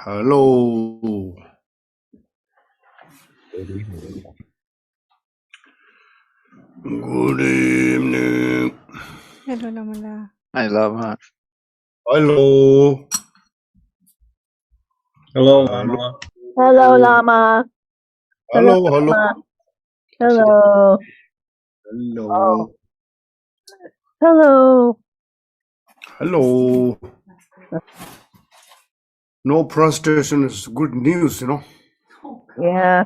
Hello. Good evening. Hello, Lamala. I love her. Hello. Hello, Lama. Hello, Lama. Hello, hello. Lama. Hello. Hello. Hello. Hello. No prostration is good news, you know. Yeah.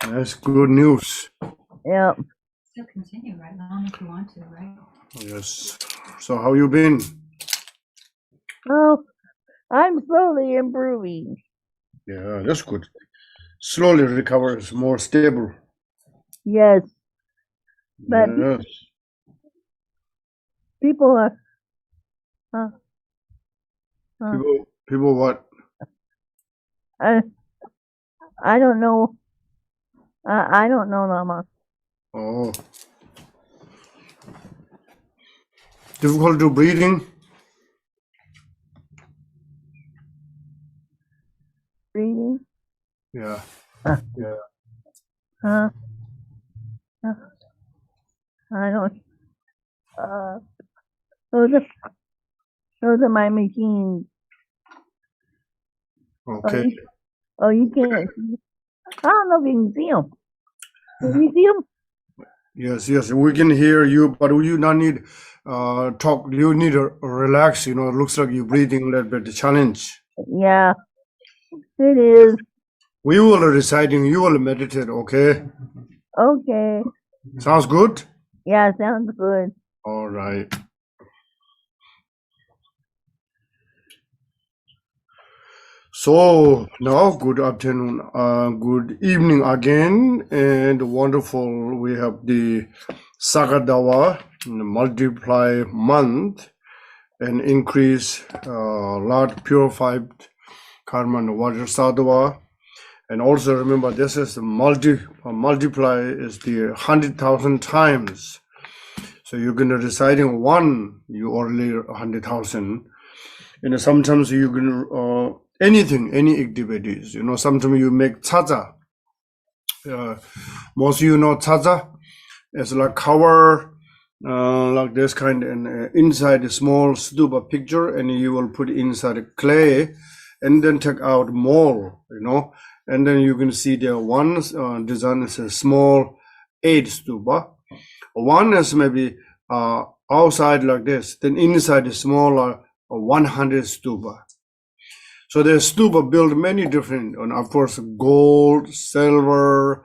That's good news. Yeah. Still continue, right, Lama, if you want to, right? Yes. So how you been? Oh, I'm slowly improving. Yeah, that's good. Slowly recovers, more stable. Yes. But Yes. people are. People what? I don't know. I don't know, Lama. Oh. Difficult to breathing? Breathing. Yeah. Yeah. I don't. Those are my machines. Okay. Oh, you can't. I don't know if you can see them. Can you see them? Yes, we can hear you, but you don't need talk. You need to relax. You know, it looks like you're breathing a little bit. Challenge. Yeah, it is. We will reciting. You will meditate. Okay. Okay. Sounds good. Yeah, sounds good. All right. So now, good afternoon, good evening again, and wonderful. We have the Sagadawa multiply month and increase Lord purified karma and Vajrasattva. And also remember, this is the multiply is the 100,000 times. So you're gonna reciting one, you already 100,000. And sometimes you can anything, any activities. You know, sometimes you make chaza. Most you know chaza is like cover like this kind, and inside a small stupa picture, and you will put inside a clay, and then take out more. You know, and then you can see the one design is a small 8 stupa. One is maybe outside like this, then inside is smaller 100 stupa. So the stupa built many different, and of course gold, silver,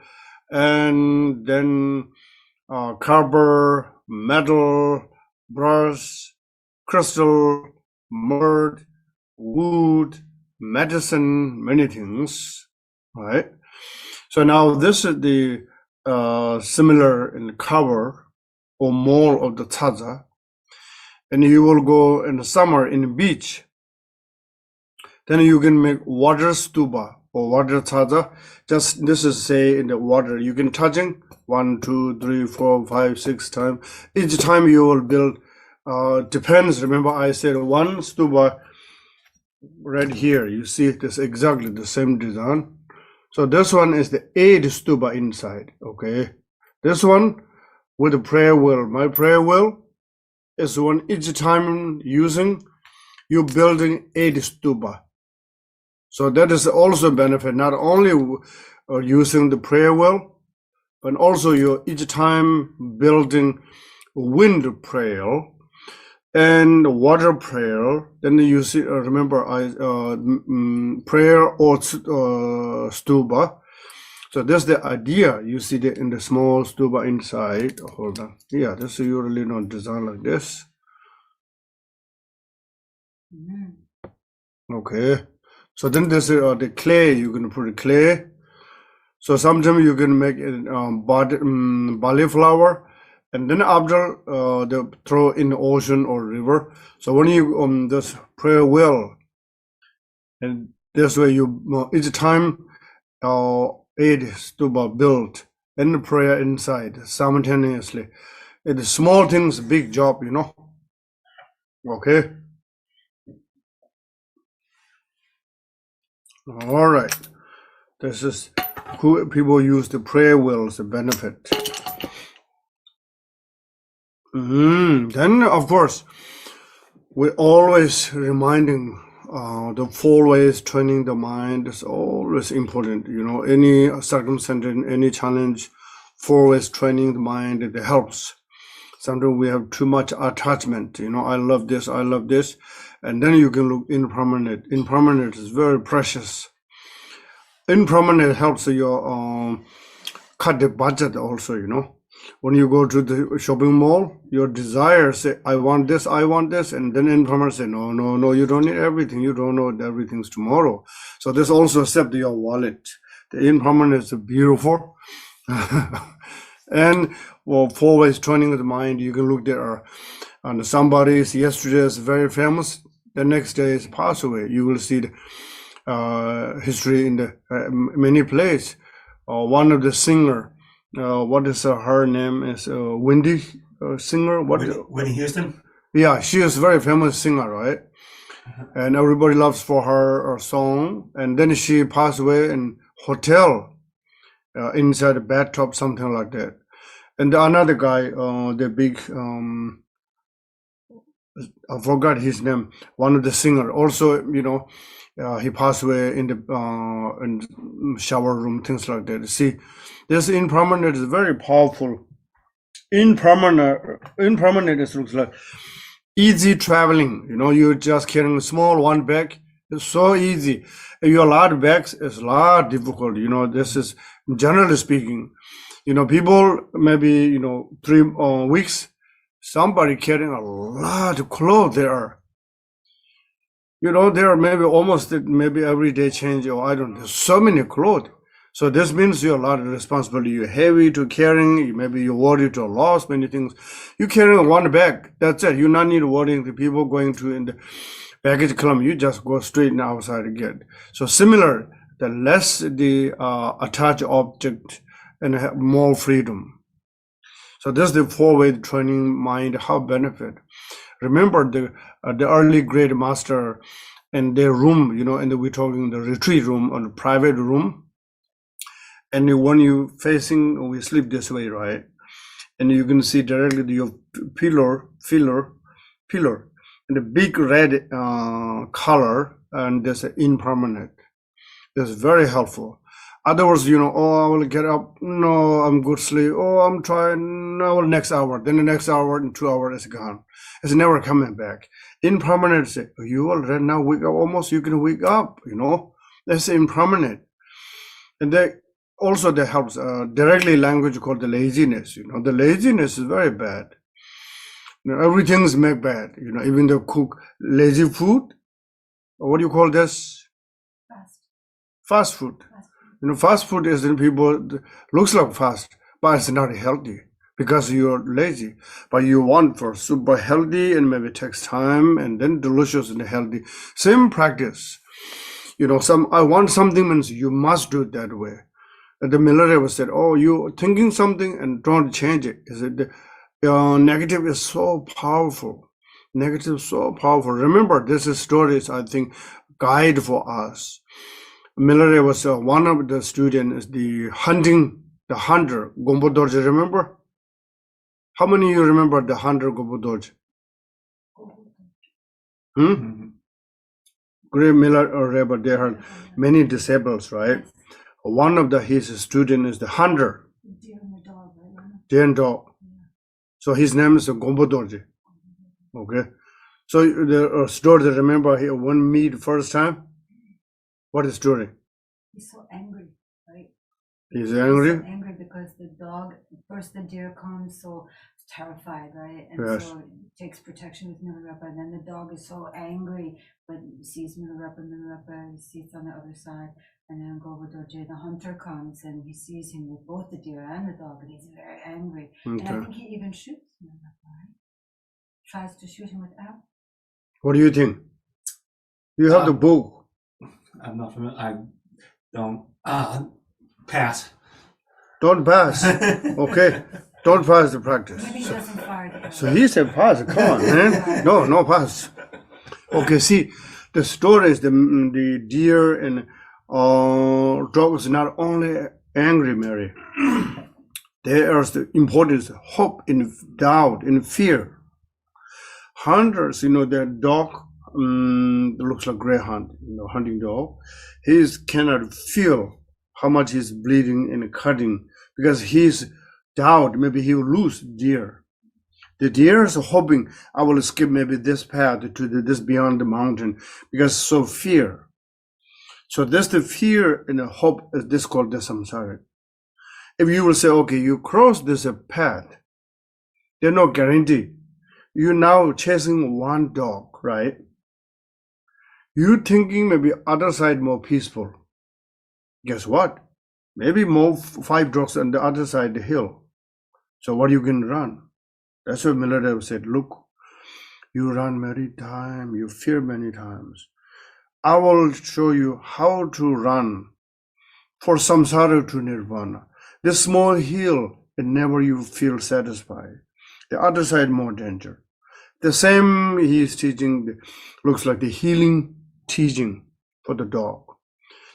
and then copper, metal, brass, crystal, mud, wood, medicine, many things, right? So now this is the similar in cover or more of the chaza, and you will go in the summer in the beach. Then you can make water stupa or water chaza. Just this is say in the water. You can touching 1, 2, 3, 4, 5, 6 times. Each time you will build. Depends. Remember, I said one stupa right here. You see this exactly the same design. So this one is the 8 stupa inside. Okay, this one with the prayer wheel. My prayer wheel is one each time using. You building 8 stupa. So that is also a benefit, not only using the prayer well, but also you're each time building wind prayer and water prayer. Then you see, remember, prayer or stupa. So that's the idea. You see in the small stupa inside. Hold on. Yeah, this is usually not designed like this. Okay. So then this is the clay. You can put clay. So sometimes you can make it barley flour, and then after they throw in the ocean or river. So when you this prayer well, and this way you each time 8 stupa built and the prayer inside simultaneously. It's small things, big job, you know. Okay. All right. This is who people use the prayer wheels to benefit. Then, of course, we're always reminding the 4 ways training the mind is always important. You know, any circumstance, any challenge, 4 ways training the mind, it helps. Sometimes we have too much attachment. You know, I love this, and then you can look impermanent. Impermanent is very precious. Impermanent helps you cut the budget also, you know. When you go to the shopping mall, your desire say, I want this, and then impermanent say, no, you don't need everything. You don't know that everything's tomorrow. So this also accept your wallet. The impermanent is beautiful. And well, 4 ways training the mind, you can look there. And somebody's yesterday is very famous, the next day is passed away. You will see the history in the many places. One of the singer, what is her name? Is Wendy singer? Whitney Houston? Yeah, she is a very famous singer, right? And everybody loves for her song. And then she passed away in hotel, inside a bathtub, something like that. And another guy, the big, I forgot his name. One of the singer, also, you know, he passed away in the shower room, things like that. See, this impermanent is very powerful. Impermanent is looks like easy traveling. You know, you're just carrying a small one bag. It's so easy. If you have a lot of bags, it's a lot difficult. You know, this is generally speaking. You know, people maybe, you know, 3 weeks, somebody carrying a lot of clothes there. You know, there are maybe almost maybe every day change, or I don't know, so many clothes. So this means you have a lot of responsibility. You're heavy to carrying, maybe you're worried to loss, many things. You carrying one bag, that's it. You not need worrying the people going to in the baggage claim, you just go straight and outside again. So similar, the less the attached object and have more freedom. So this is the 4-way training mind, how benefit. Remember the early grade master in their room, you know, and we're talking the retreat room or the private room. And when you facing, we sleep this way, right? And you can see directly your pillar, and the big red color, and there's an impermanent. That's very helpful. Otherwise, you know, oh, I will get up. No, I'm good sleep. Oh, I'm trying. No, next hour. Then the next hour and 2 hours is gone. It's never coming back. Impermanent, say, you already now wake up. Almost you can wake up, you know. That's impermanent. And that also that helps directly language called the laziness. You know, the laziness is very bad. You know, everything's made bad. You know, even the cook lazy food. What do you call this? Fast food. You know, fast food is in people looks like fast, but it's not healthy because you're lazy. But you want for super healthy and maybe takes time and then delicious and healthy. Same practice. You know, I want something means you must do it that way. And the military was said, oh, you thinking something and don't change it. Is it negative is so powerful. Negative is so powerful. Remember, this is stories, I think, guide for us. Military was one of the students, the hunter, Gompo Dorje, remember? How many of you remember the hunter, Gompo Dorje? Great military, but there are many disables, right? One of his students is the hunter, deer and dog. So his name is Gompo Dorje. Okay. So the story that remember he when meet first time. What is the story? He's so angry, right? He's angry? So angry because the dog, first the deer comes so terrified, right? And yes. So takes protection with Milarepa, and then the dog is so angry, but sees Milarepa sits on the other side, and then Gompo Dorje, the hunter comes, and he sees him with both the deer and the dog, and he's very angry. Okay. And I think he even shoots Milarepa, right? Tries to shoot him with arrow. What do you think? You have the book. I'm not familiar. I don't pass. Don't pass. Okay. Don't pass the practice. Maybe he doesn't fire the arrow. So he said pass. Come on, man. No pass. Okay, see, the story is the deer and dog is not only angry, Mary. There is the importance, hope, in doubt, in fear. Hunters, their dog looks like greyhound, hunting dog. He cannot feel how much he's bleeding and cutting because he's doubt maybe he will lose deer. The deer is hoping I will skip maybe this path to this beyond the mountain because so fear. So that's the fear and the hope is this called the samsara. If you will say, okay, you cross this path, there's no guarantee. You're now chasing one dog, right? You thinking maybe other side more peaceful. Guess what? Maybe more 5 dogs on the other side the hill. So what you can run? That's what Milarev said. Look, you run many times, you fear many times. I will show you how to run for samsara to nirvana. This small hill, and never you feel satisfied. The other side more danger. The same he is teaching, looks like the healing teaching for the dog.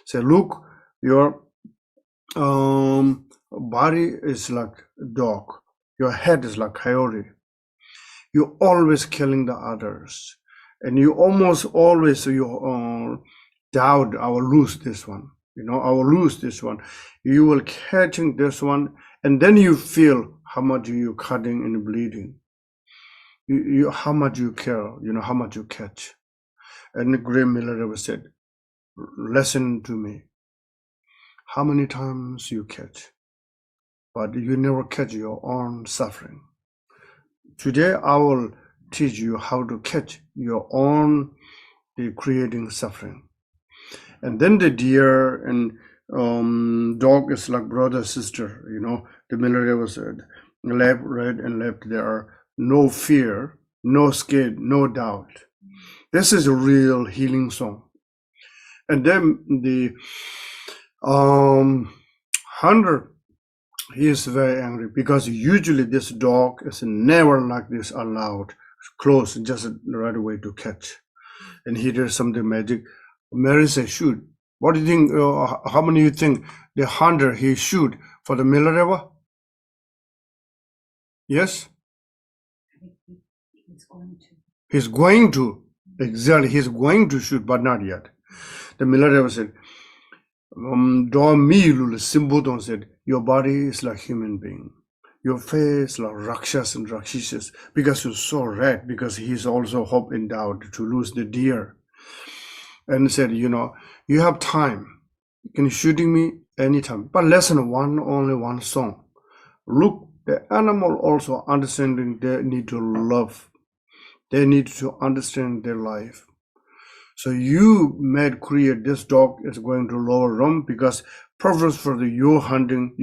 Say, look, your body is like dog. Your head is like coyote. You're always killing the others. And you almost always doubt I will lose this one. I will lose this one. You will catching this one, and then you feel how much you cutting and bleeding. You how much you care, how much you catch. And the great Milarev said, listen to me. How many times you catch, but you never catch your own suffering. Today I will teach you how to catch your own creating suffering. And then the deer and dog is like brother, sister, the Milarev said, left, right, and left, there are no fear, no scared, no doubt. This is a real healing song. And then the hunter, he is very angry because usually this dog is never like this allowed close just right away to catch. And he did something magic. Mary said, shoot. What do you think? How many you think the hunter he shoot for the Milarev? Yes? He's going to. Exactly, he's going to shoot, but not yet. The Milarev said, Simbudon said, your body is like human being. Your face like Rakshas and Rakshishas, because you're so red, because he's also hope and doubt to lose the deer. And said, you have time. You can shooting me anytime. But listen only one song. Look, the animal also understanding they need to love. They need to understand their life. So you might create this dog is going to lower room because purpose for your hunting,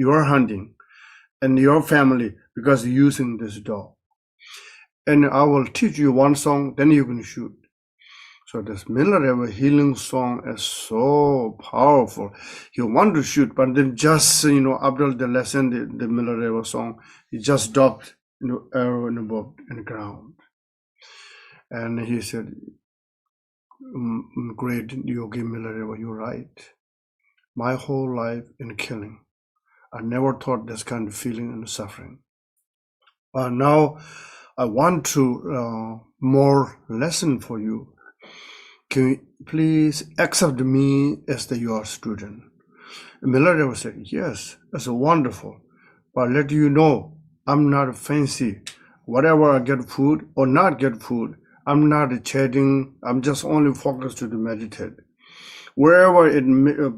and your family because you're using this dog. And I will teach you one song, then you can shoot. So this Milarev healing song is so powerful. You want to shoot, but then just after the lesson, the Milarev song, he just dropped arrow in the ground. And he said, great Yogi Milarev, you're right. My whole life in killing, I never thought this kind of feeling and suffering. But now I want to more lesson for you. Can you please accept me as your student? Milarev said, yes, that's wonderful. But let you know, I'm not fancy. Whatever I get food or not get food, I'm not chatting. I'm just only focused to meditate. Wherever it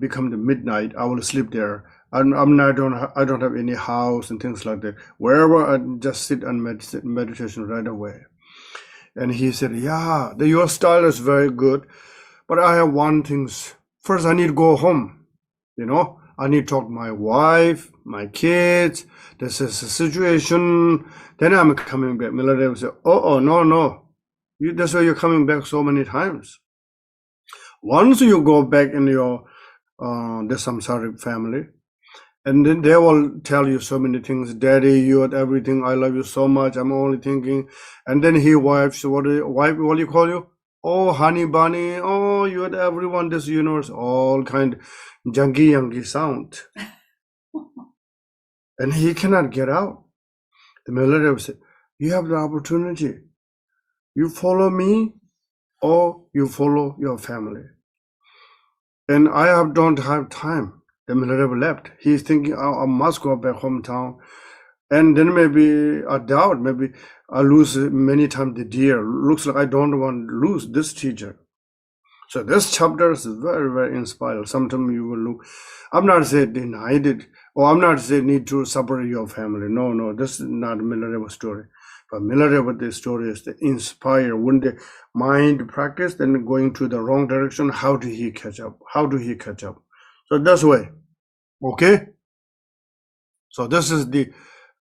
become the midnight, I will sleep there. I don't have any house and things like that. Wherever I just sit and meditation right away. And he said, yeah, your style is very good, but I have one thing. First, I need to go home. I need to talk to my wife, my kids. This is the situation. Then I'm coming back. Milarev said, no. That's why you're coming back so many times. Once you go back in your the samsaric family, and then they will tell you so many things. Daddy, you are everything. I love you so much. I'm only thinking. And then he wife, what do you call you? oh honey bunny, oh you had everyone, this universe, all kind janky sound. And he cannot get out. The Milarepa said, you have the opportunity. You follow me or you follow your family. And don't have time. The Milarepa left. He's thinking, oh, I must go back hometown. And then maybe I doubt, maybe I lose many times the deer. Looks like I don't want to lose this teacher. So this chapter is very, very inspiring. Sometimes you will look. I'm not saying denied it, or I'm not saying need to separate your family. No, this is not Milarepa's story. But Milarepa's story is to inspire. When the mind practice, then going to the wrong direction, how do he catch up? So that's way. Okay? So this is the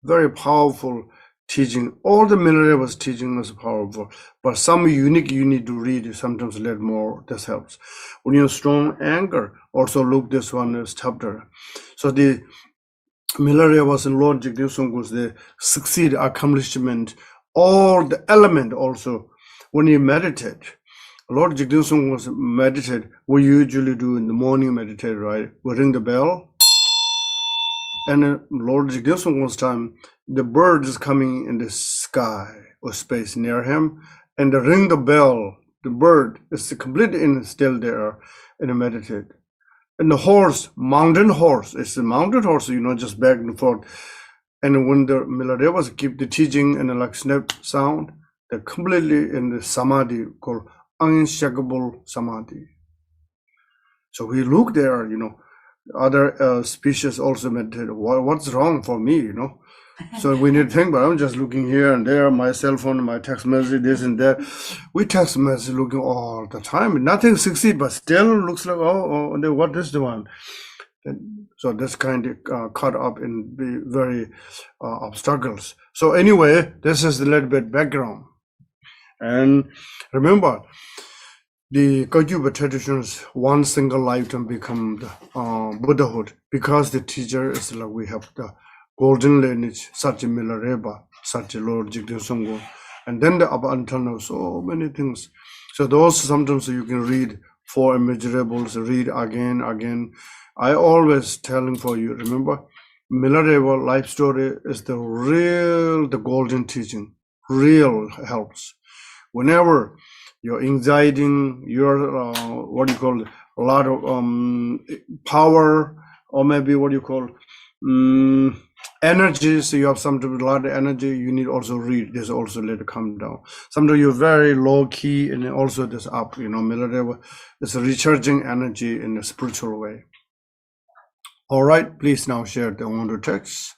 very powerful teaching. All the Milarepa's teaching is powerful, but some unique you need to read, sometimes a little more. This helps. When you're strong anger, also look this one is chapter. So the Milarepa's and Lord Jigdiv Songkhul's the succeed accomplishment, all the element also. When you meditate, Lord Jigdiv Songkhul's meditate, we usually do in the morning meditate, right? We ring the bell. And Lord Jigdiv Songkhul's time, the bird is coming in the sky or space near him, and they ring the bell. The bird is completely still there and meditate. And the horse, mountain horse, it's a mountain horse, just back and forth. And when the Milarepas keep the teaching and like snap sound, they're completely in the samadhi called unshakable samadhi. So we look there, other species also meditate. What's wrong for me, So we need to think, but I'm just looking here and there, my cell phone, my text message, this and that. We text message looking all the time. Nothing succeed, but still looks like, what is the one? And so this kind of caught up in the very obstacles. So anyway, this is a little bit background. And remember, the Kagyu traditions, one single lifetime become the Buddhahood, because the teacher is like we have the golden lineage, such a Milarepa, such a Lord Jigdiv Songkhul, and then the up until now, so many things. So those sometimes you can read for immeasurables, read again. I always telling for you, remember, Milarepa life story is the golden teaching, real helps. Whenever your anxiety, your a lot of power, or maybe energy. So you have sometimes a lot of energy. You need also read. This also let it come down. Sometimes you're very low key, and also this up. Milarepa is a recharging energy in a spiritual way. All right, please now share the Ngondro text.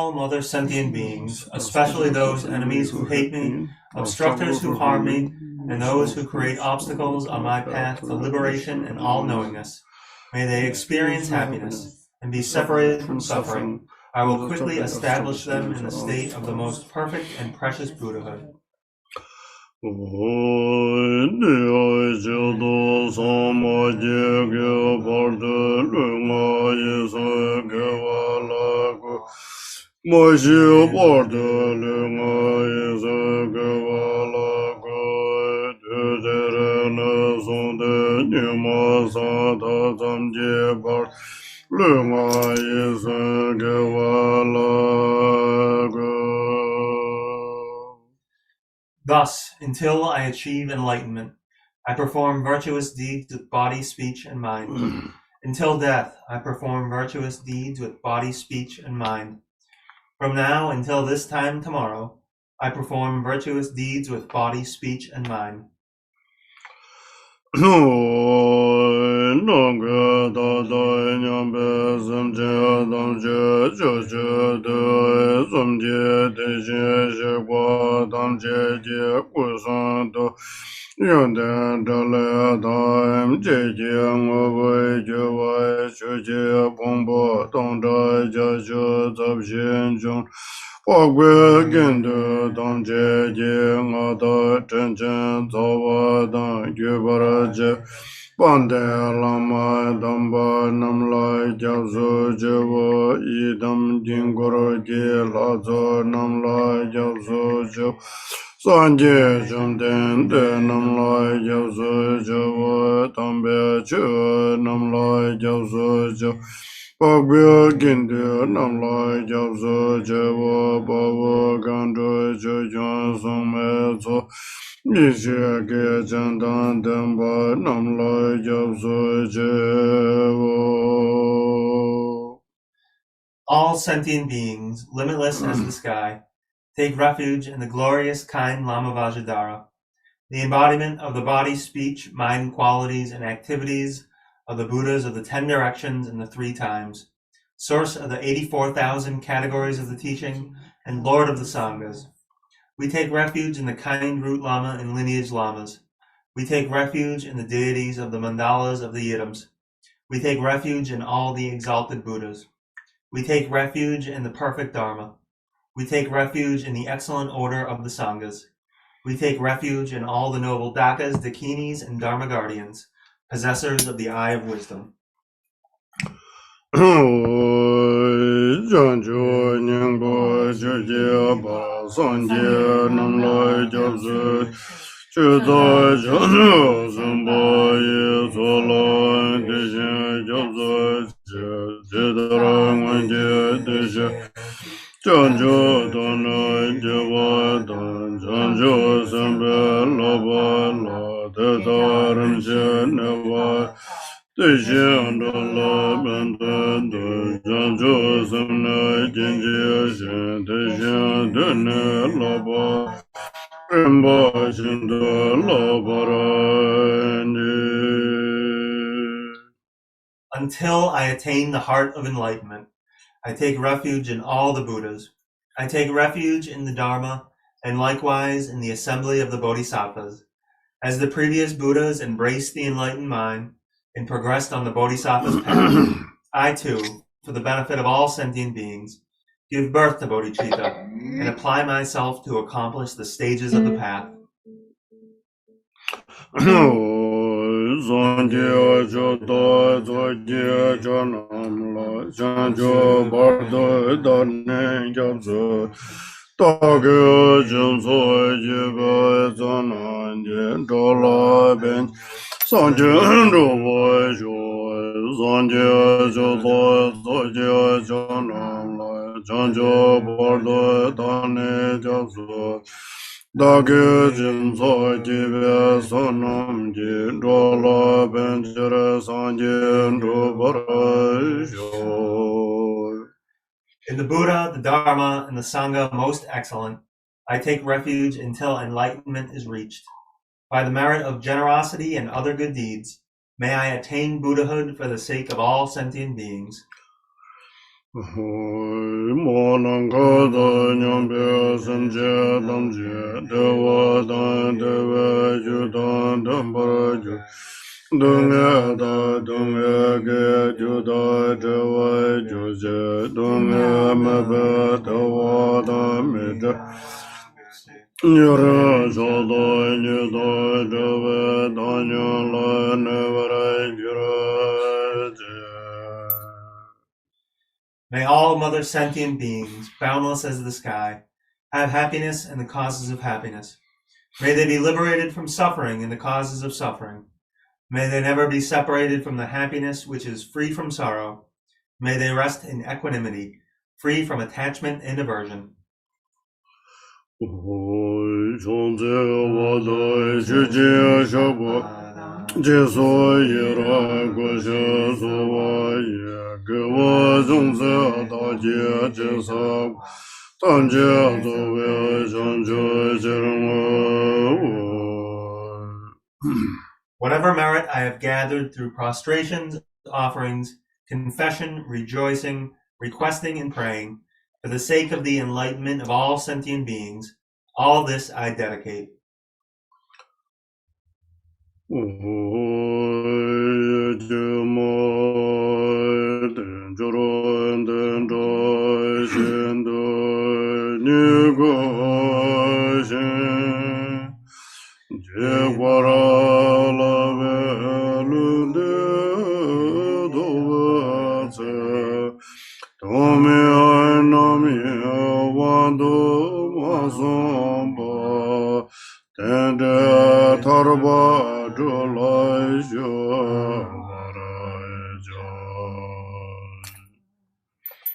all other sentient beings, especially those enemies who hate me, obstructors who harm me, and those who create obstacles on my path to liberation and all-knowingness. May they experience happiness and be separated from suffering. I will quickly establish them in the state of the most perfect and precious Buddhahood. Thus, until I achieve enlightenment, I perform virtuous deeds with body, speech, and mind. Until death, I perform virtuous deeds with body, speech, and mind. From now until this time tomorrow, I perform virtuous deeds with body, speech, and mind. Pande lama damba namla japso jevo idam dingoro je lazo namla japso jevo sanje jumden de namla japso jevo tambe che namla japso jevo pagbe ginde namla japso jevo bavo gando jejo somezo All sentient beings, limitless as the sky, take refuge in the glorious kind Lama Vajradhara, the embodiment of the body, speech, mind qualities, and activities of the Buddhas of the 10 directions and the 3 times, source of the 84,000 categories of the teaching, and Lord of the Sanghas. We take refuge in the kind root Lama and lineage Lamas. We take refuge in the deities of the mandalas of the Yidams. We take refuge in all the exalted Buddhas. We take refuge in the perfect Dharma. We take refuge in the excellent order of the Sanghas. We take refuge in all the noble Dakas, Dakinis, and Dharma guardians, possessors of the eye of wisdom. Until I attain the heart of enlightenment, I take refuge in all the Buddhas. I take refuge in the Dharma, and likewise in the assembly of the Bodhisattvas. As the previous Buddhas embraced the enlightened mind and progressed on the Bodhisattva's path, I too, for the benefit of all sentient beings, give birth to bodhicitta and apply myself to accomplish the stages of the path. In the Buddha, the Dharma, and the Sangha most excellent, I take refuge until enlightenment is reached. By the merit of generosity and other good deeds, may I attain Buddhahood for the sake of all sentient beings. Monangada nyambe sanje damje dewa dan dewa judan dambaraju dunga da dunga ge juda dewa juje dunga mabe dewa da mede nyara jalo nyuda dewa danyala nevara jiraje. May all mother sentient beings, boundless as the sky, have happiness and the causes of happiness. May they be liberated from suffering and the causes of suffering. May they never be separated from the happiness which is free from sorrow. May they rest in equanimity, free from attachment and aversion. Whatever merit I have gathered through prostrations, offerings, confession, rejoicing, requesting, and praying, for the sake of the enlightenment of all sentient beings, all this I dedicate.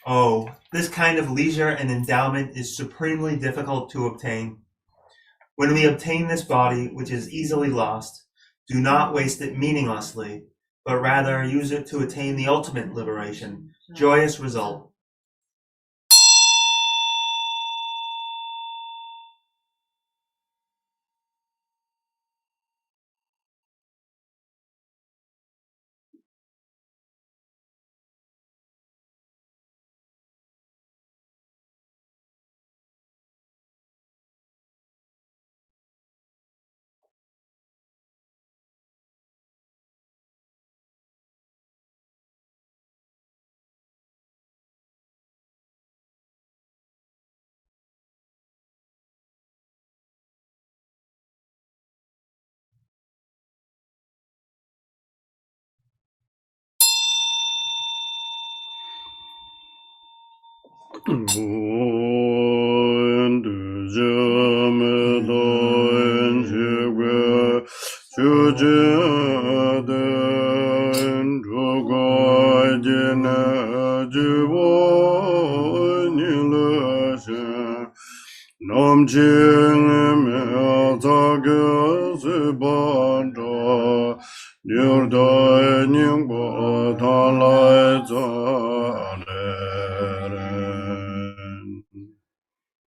Oh, this kind of leisure and endowment is supremely difficult to obtain. When we obtain this body, which is easily lost, do not waste it meaninglessly, but rather use it to attain the ultimate liberation, joyous result.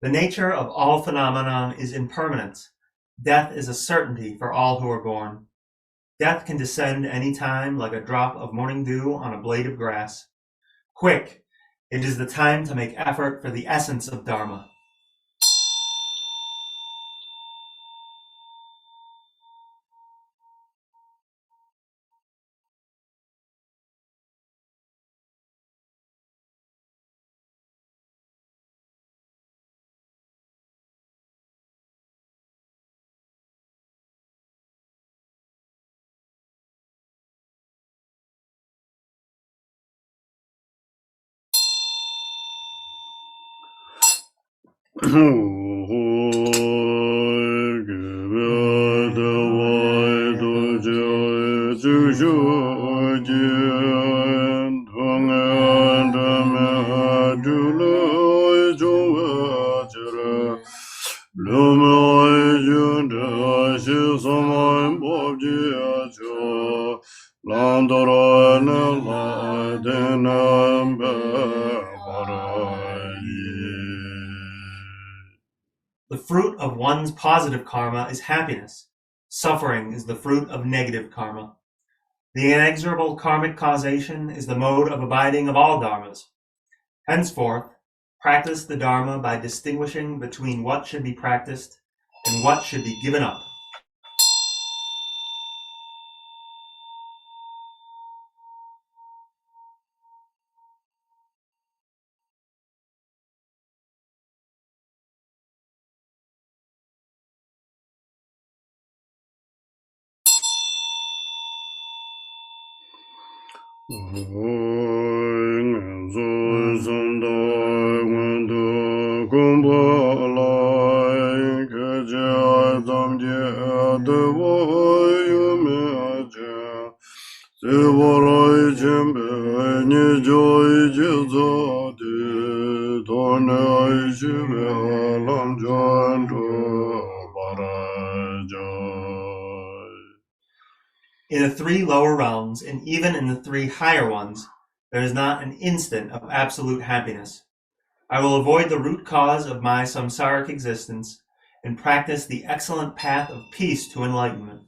The nature of all phenomenon is impermanence. Death is a certainty for all who are born. Death can descend any time like a drop of morning dew on a blade of grass. Quick, it is the time to make effort for the essence of dharma. The fruit of one's positive karma is happiness. Suffering is the fruit of negative karma. The inexorable karmic causation is the mode of abiding of all dharmas. Henceforth, practice the Dharma by distinguishing between what should be practiced and what should be given up. In the 3 lower realms, and even in the 3 higher ones, there is not an instant of absolute happiness. I will avoid the root cause of my samsaric existence and practice the excellent path of peace to enlightenment.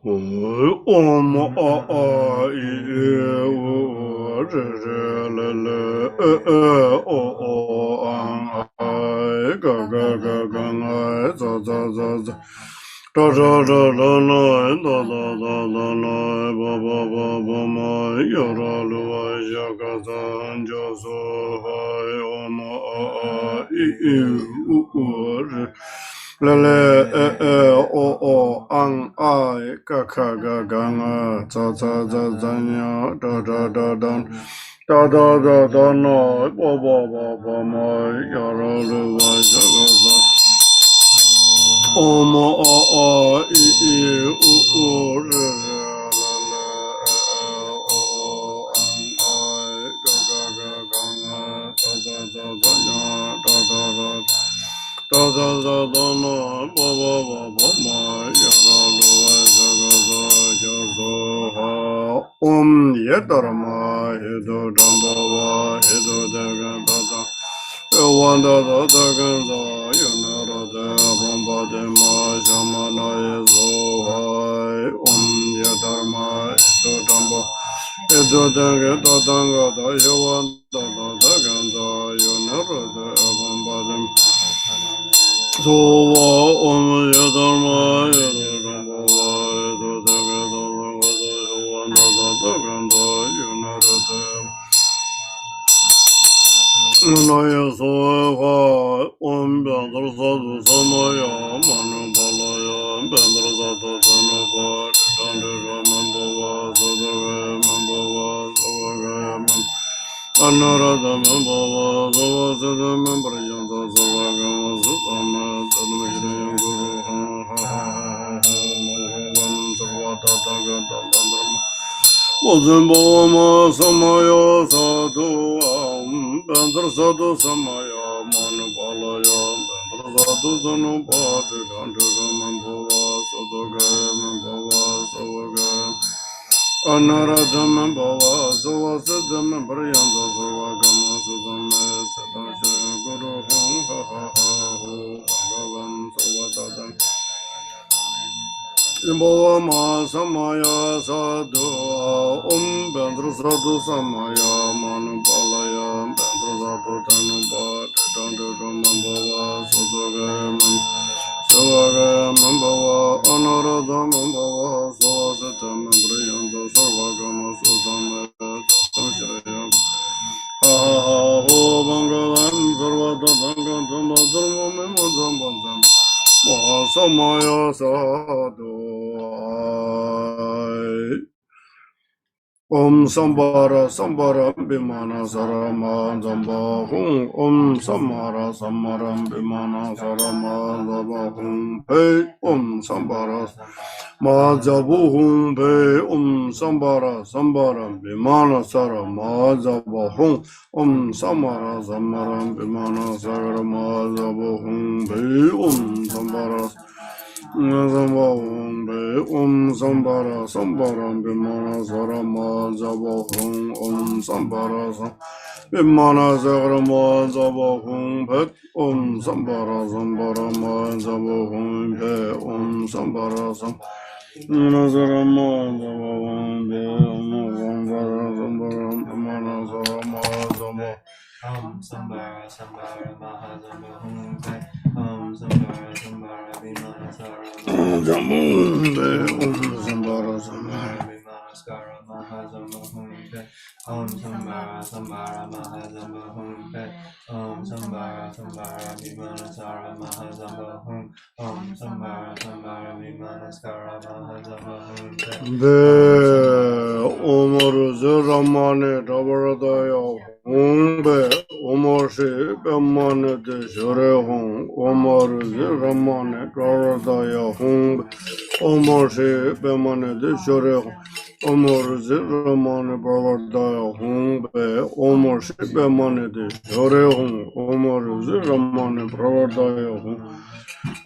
Om a a I u re re le le o ang ai ga ga ga ga ngai za za za za da da da da nai da da da da nai ba ba ba ba ma ya ra lu wa ya ga za jo so hai om a I u re le o ang ai ka ka ga ga nga za za za za nya da da da da da da da da no ba ba ba ba ma ya ra lu wa ya ga za om a I u re la la o ang ai ka ga ga ga nga za za za za nya da da da da da da da no ba ba ba ba ma ya ra lu wa ya ga za ya zo ha ye dharma ye do dhamma wa ye do da ga da da wa da da da ga za ya na ra da ba ba de ma ya ma na ye zo ha ye dharma ye do dhamma ye do da ga da ya wa da da da ga za ya na ra da ba ba de so om ya dharma ya dhamma wa ya do da ga da ya wa da da da ga za ya na ra da na ya so ha om ya dar sa du sa ma ya ma nu ba la ya ben dar sa du sa nu ba dan de ra man ba wa so da ga man ba wa so ga man anara da man ba wa so wa so da man ba ya da so ga ga ma so da ma da ma shi ya guru ha ha ha ha ma wan so wa da da ga da da ma Ozemboma samaya sadhu bandar sadhu samaya manu balaya bandar sadhu sanu pati dandara mambhava sadhagaya mambhava savagaya anarada mambhava savasada mambrayanda savagama sudhamaya sadhashaya guru hum ha ha ha ho bhagavan savadadan Imbova samaya sadhu bandra sadhu samaya manu palaya bandra sadhu tanu pati dandara mambhava sadhagaya savagaya mambhava anarada mambhava savasata mambrayanda sarvagama sudhamaya sadhashaya ha ha ha ho bhagavan sarvadadanga dhamma dharma mema dhamma Samaya sadhu Om Sambara Sambara Bimana Sarama Zamba Hung Om Samara Samaram Bimana Sarama Zamba Hung Pe Om Sambara Mazabu Hung Pe Om Sambara Sambara Bimana Sarama Zamba Hung Om Samara Samaram Bimana Sarama Zamba Hung Pe Om Sambara Samba Hum Be Sambara Sambara Bimana Sarama Zaba Hum Sambara Bimana Sarama Zaba Hum Pet Sambara Sambara Ma Zaba Hum Pe Sambara Sarama Zaba Hum Be Sambara Sambara Bimana Sarama Zaba Sambara Sambara Mahazamba Hum Pe Sambara Sambara Vimana Sarama Sambara Sambara Vimana Skara Mahazamba Hum Pe Sambara Sambara Mahazamba Hum Pe Sambara Sambara Vimana Sara Mahazamba Hum Sambara Sambara Vimana Skara Mahazamba Hum Pe Be Omar Ramane Rabaradaya Hum Be Omar She Bemane de Jore Hum Omar Ramane Rabaradaya Hum Omar She Bemane de Jore Hum Omar Ramane Rabaradaya Hum Be Omar She Bemane de Jore Hum Omar Ramane Rabaradaya Hum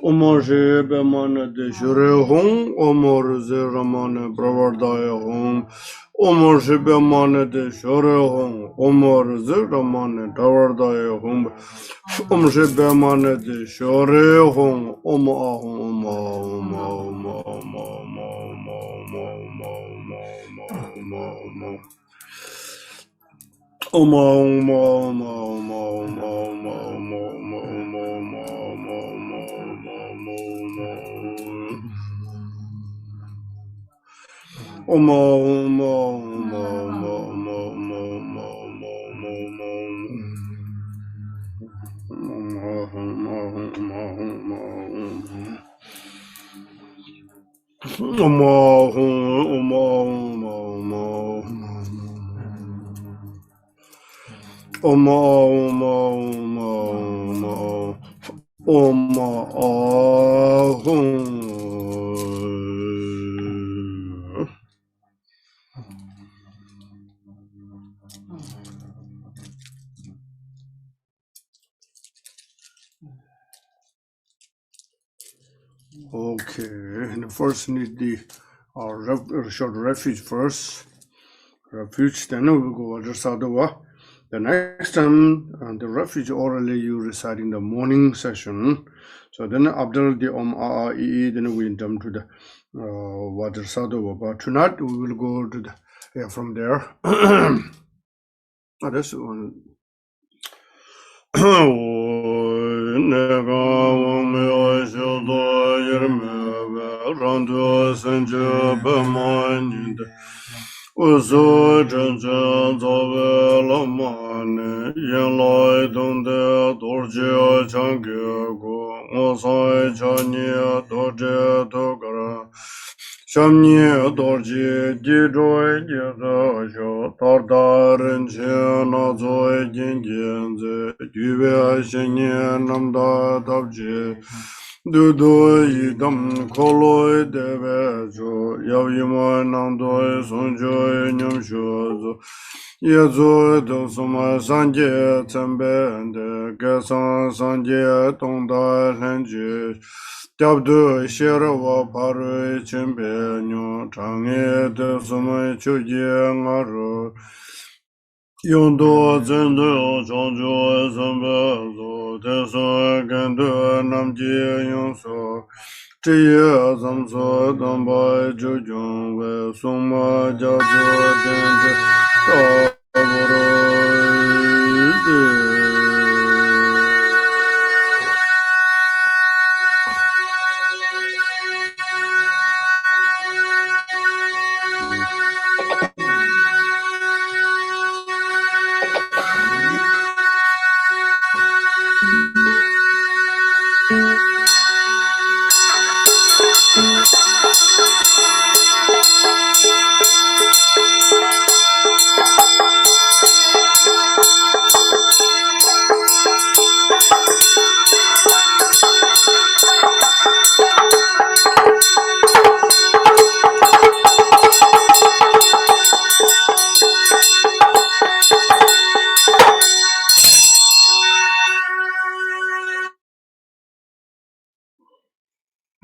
Omar Bemane de Jure Hong, Omar Ramane Bravardaya Hong, Omar Bemane de Jure Hong, Omar Ramane Bravardaya Hong, Omar Bemane de Jure Hong, Omar Okay, and first need the short refuge first. Refuge, then we will go Vajrasattva. The next time, the refuge orally you recite in the morning session. So then after the then we jump to the Vajrasattva. But tonight we will go to the from there. That's one. Uzo Janjan Zove Lamane Yen Lai Donde Dorje Changego Mosai Chanye Dorje Togara Shamye Dorje Didoi Dirajo Tardaren Chena Zoi Jingenze Duve Shenye Namda Tabje Dudo Yidam Koloi Devejo Yavima Nandoi Sonjoi Nyamshozo Yezo Dosuma Sanje Tsembende Gesan Sanje Tonda Lenje Dabdu Sherawa Paru Chimbe Nyo Change Dosuma Chuye Ngaro Yondo Zendo Chonjo Zambezo Teso Gendo Namji Yonso Chiye Zamso Damba Jujung We Suma Jajo Denje Taboro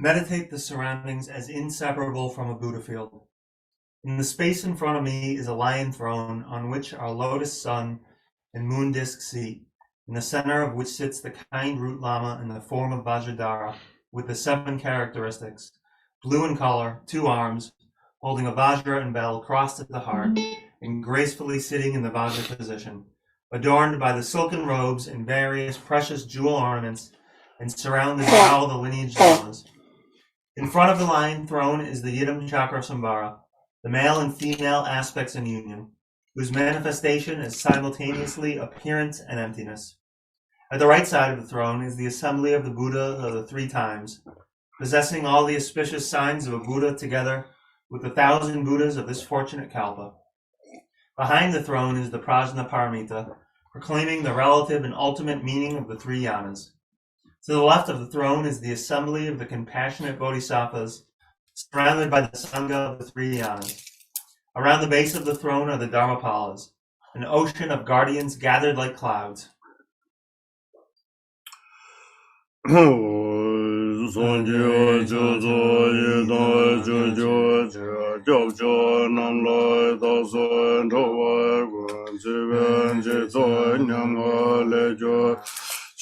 Meditate the surroundings as inseparable from a Buddha field. In the space in front of me is a lion throne on which are lotus sun and moon disk seat, in the center of which sits the kind root lama in the form of Vajradhara, with the 7 characteristics, blue in color, 2 arms, holding a Vajra and bell crossed at the heart, and gracefully sitting in the Vajra position, adorned by the silken robes and various precious jewel ornaments, and surrounded by all the lineage lamas. In front of the lion throne is the Yidam Chakra Sambhara, the male and female aspects in union, whose manifestation is simultaneously appearance and emptiness. At the right side of the throne is the assembly of the Buddha of the 3 times, possessing all the auspicious signs of a Buddha together with the 1,000 Buddhas of this fortunate kalpa. Behind the throne is the Prajna Paramita, proclaiming the relative and ultimate meaning of the 3 yanas. To the left of the throne is the assembly of the compassionate bodhisattvas, surrounded by the sangha of the 3 yanas. Around the base of the throne are the dharmapalas, an ocean of guardians gathered like clouds.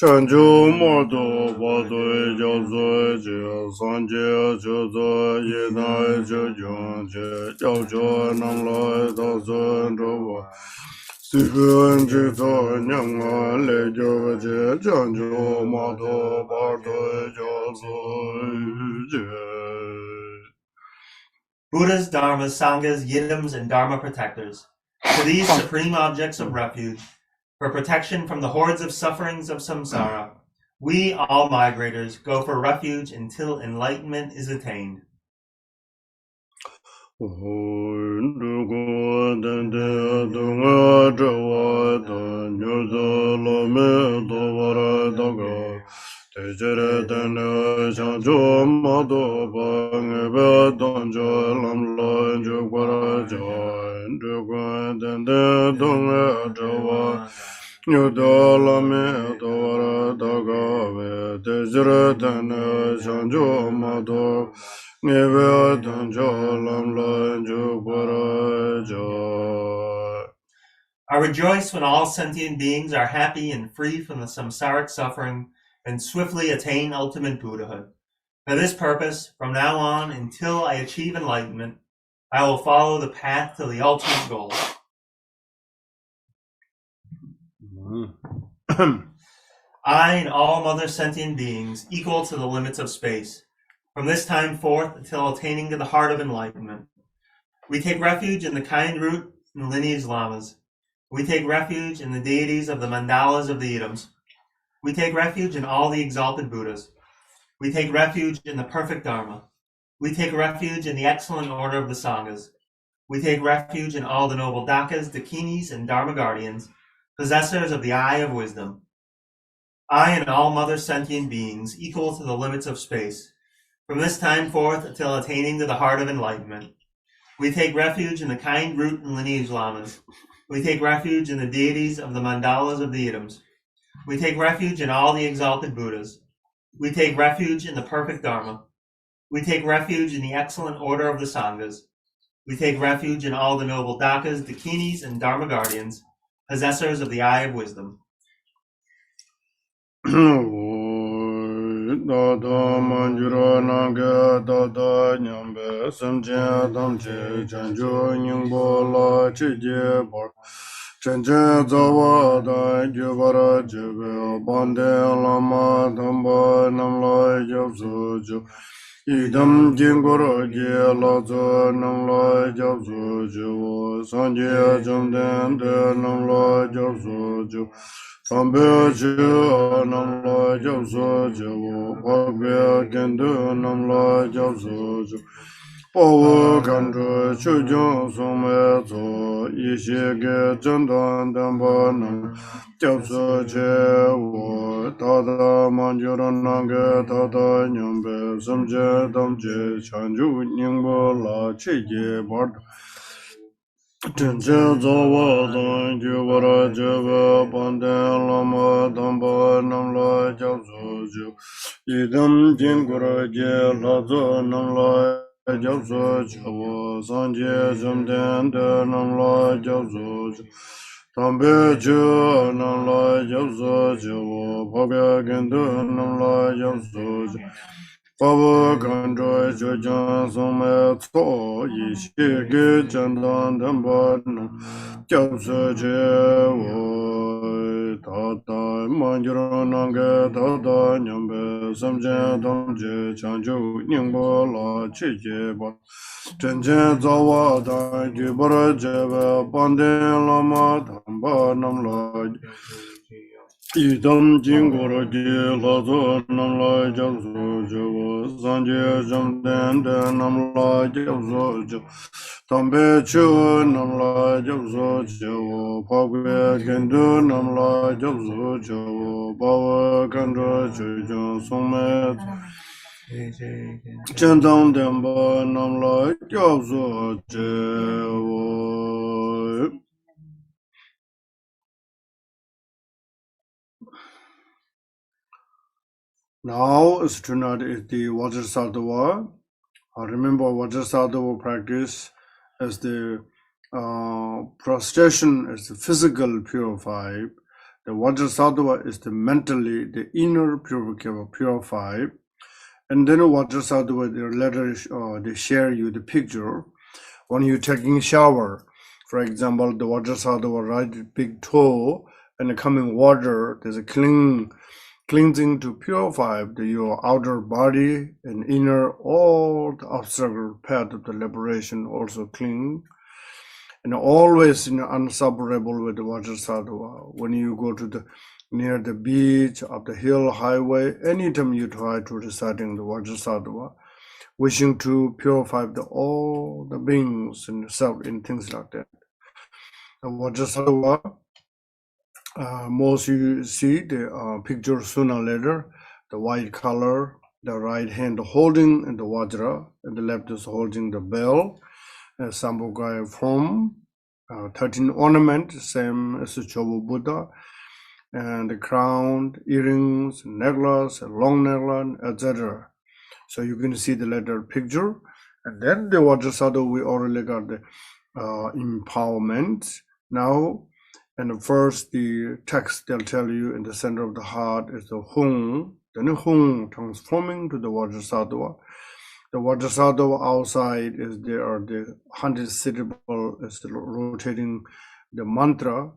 Chanju Mordo Bado Jozo Sanje Jozo Yena Jojon Jojo Namlo Dozo Robo Stephen Jito Nyanga Lejo Chanju Mordo Bado Jozo. Buddhas, dharmas, sanghas, yidams, and dharma protectors. For these supreme objects of refuge, for protection from the hordes of sufferings of samsara, we, all migrators, go for refuge until enlightenment is attained. I rejoice when all sentient beings are happy and free from the samsaric suffering and swiftly attain ultimate Buddhahood. For this purpose, from now on until I achieve enlightenment, I will follow the path to the ultimate goal. I and all other sentient beings equal to the limits of space, from this time forth until attaining to the heart of enlightenment. We take refuge in the kind root and lineage lamas. We take refuge in the deities of the mandalas of the idams. We take refuge in all the exalted Buddhas. We take refuge in the perfect dharma. We take refuge in the excellent order of the sanghas. We take refuge in all the noble dakas, dakinis, and dharma guardians, possessors of the eye of wisdom. I and all other sentient beings equal to the limits of space, from this time forth until attaining to the heart of enlightenment. We take refuge in the kind root and lineage lamas. We take refuge in the deities of the mandalas of the idams. We take refuge in all the exalted Buddhas. We take refuge in the perfect dharma. We take refuge in the excellent order of the sanghas. We take refuge in all the noble dakas, dakinis, and dharma guardians, possessors of the eye of wisdom. Idam jingoro je lozo namlo jobzo jo sanje jomden de namlo jobzo jo tambe jo namlo jobzo jo pagbe kendo namlo jobzo jo powo kanjo chujo some zo ishige jandan damba nam jobzo je wo tada manjuro nange tada nyambe samje damje chanju nyingbo la chige bard Tenchen zawa dan jubara jeba panden lama damba namla japso ju. Idam jingura je lazo namla japso jabo sanje jamden de namla japso ju. Tambe ju namla japso jabo pabya gendo namla japso ju. Pava Gandra Jojan Some Tso Yi Shi Ge Chandan Damba Kyabsa Je Wo Tata Manjura Nanga Tata Nyambe Samje Domje Chanju Nyingbo La Chi Je Ba Tenjen Zawa Dan Jibara Jebe Panden Lama Damba Namla Idam jingoro ji lazo namla japso javo sanje jamden de namla japso javo tambe chu namla japso javo pagwe kendo namla japso javo bawa kandra chujan somme chendam demba namla japso javo. Now is tonight is the Vajrasattva. Remember Vajrasattva practice as the prostration is the physical purified. The Vajrasattva is the mentally, the inner purified. And then Vajrasattva, the later they share you the picture. When you're taking shower, for example, the Vajrasattva right big toe and the coming water, there's a cleansing to purify your outer body and inner, all the obstacle path of the liberation also clean. And always inseparable with the Vajrasattva. When you go to near the beach, up the hill, highway, anytime you try to reciting the Vajrasattva, wishing to purify all the beings and self in things like that. The Vajrasattva, most you see the picture sooner or later, the white color, the right hand holding the Vajra, and the left is holding the bell, Sambhogaya form, 13 ornament, same as the Jowo Buddha, and the crown, earrings, necklace, long necklace, etc. So you can see the later picture. And then the Vajrasattva, we already got the empowerment. Now, and first the text they'll tell you in the center of the heart is the Hung, then the Hung transforming to the Vajrasattva. The Vajrasattva outside is there are the 100 syllable is the rotating the mantra,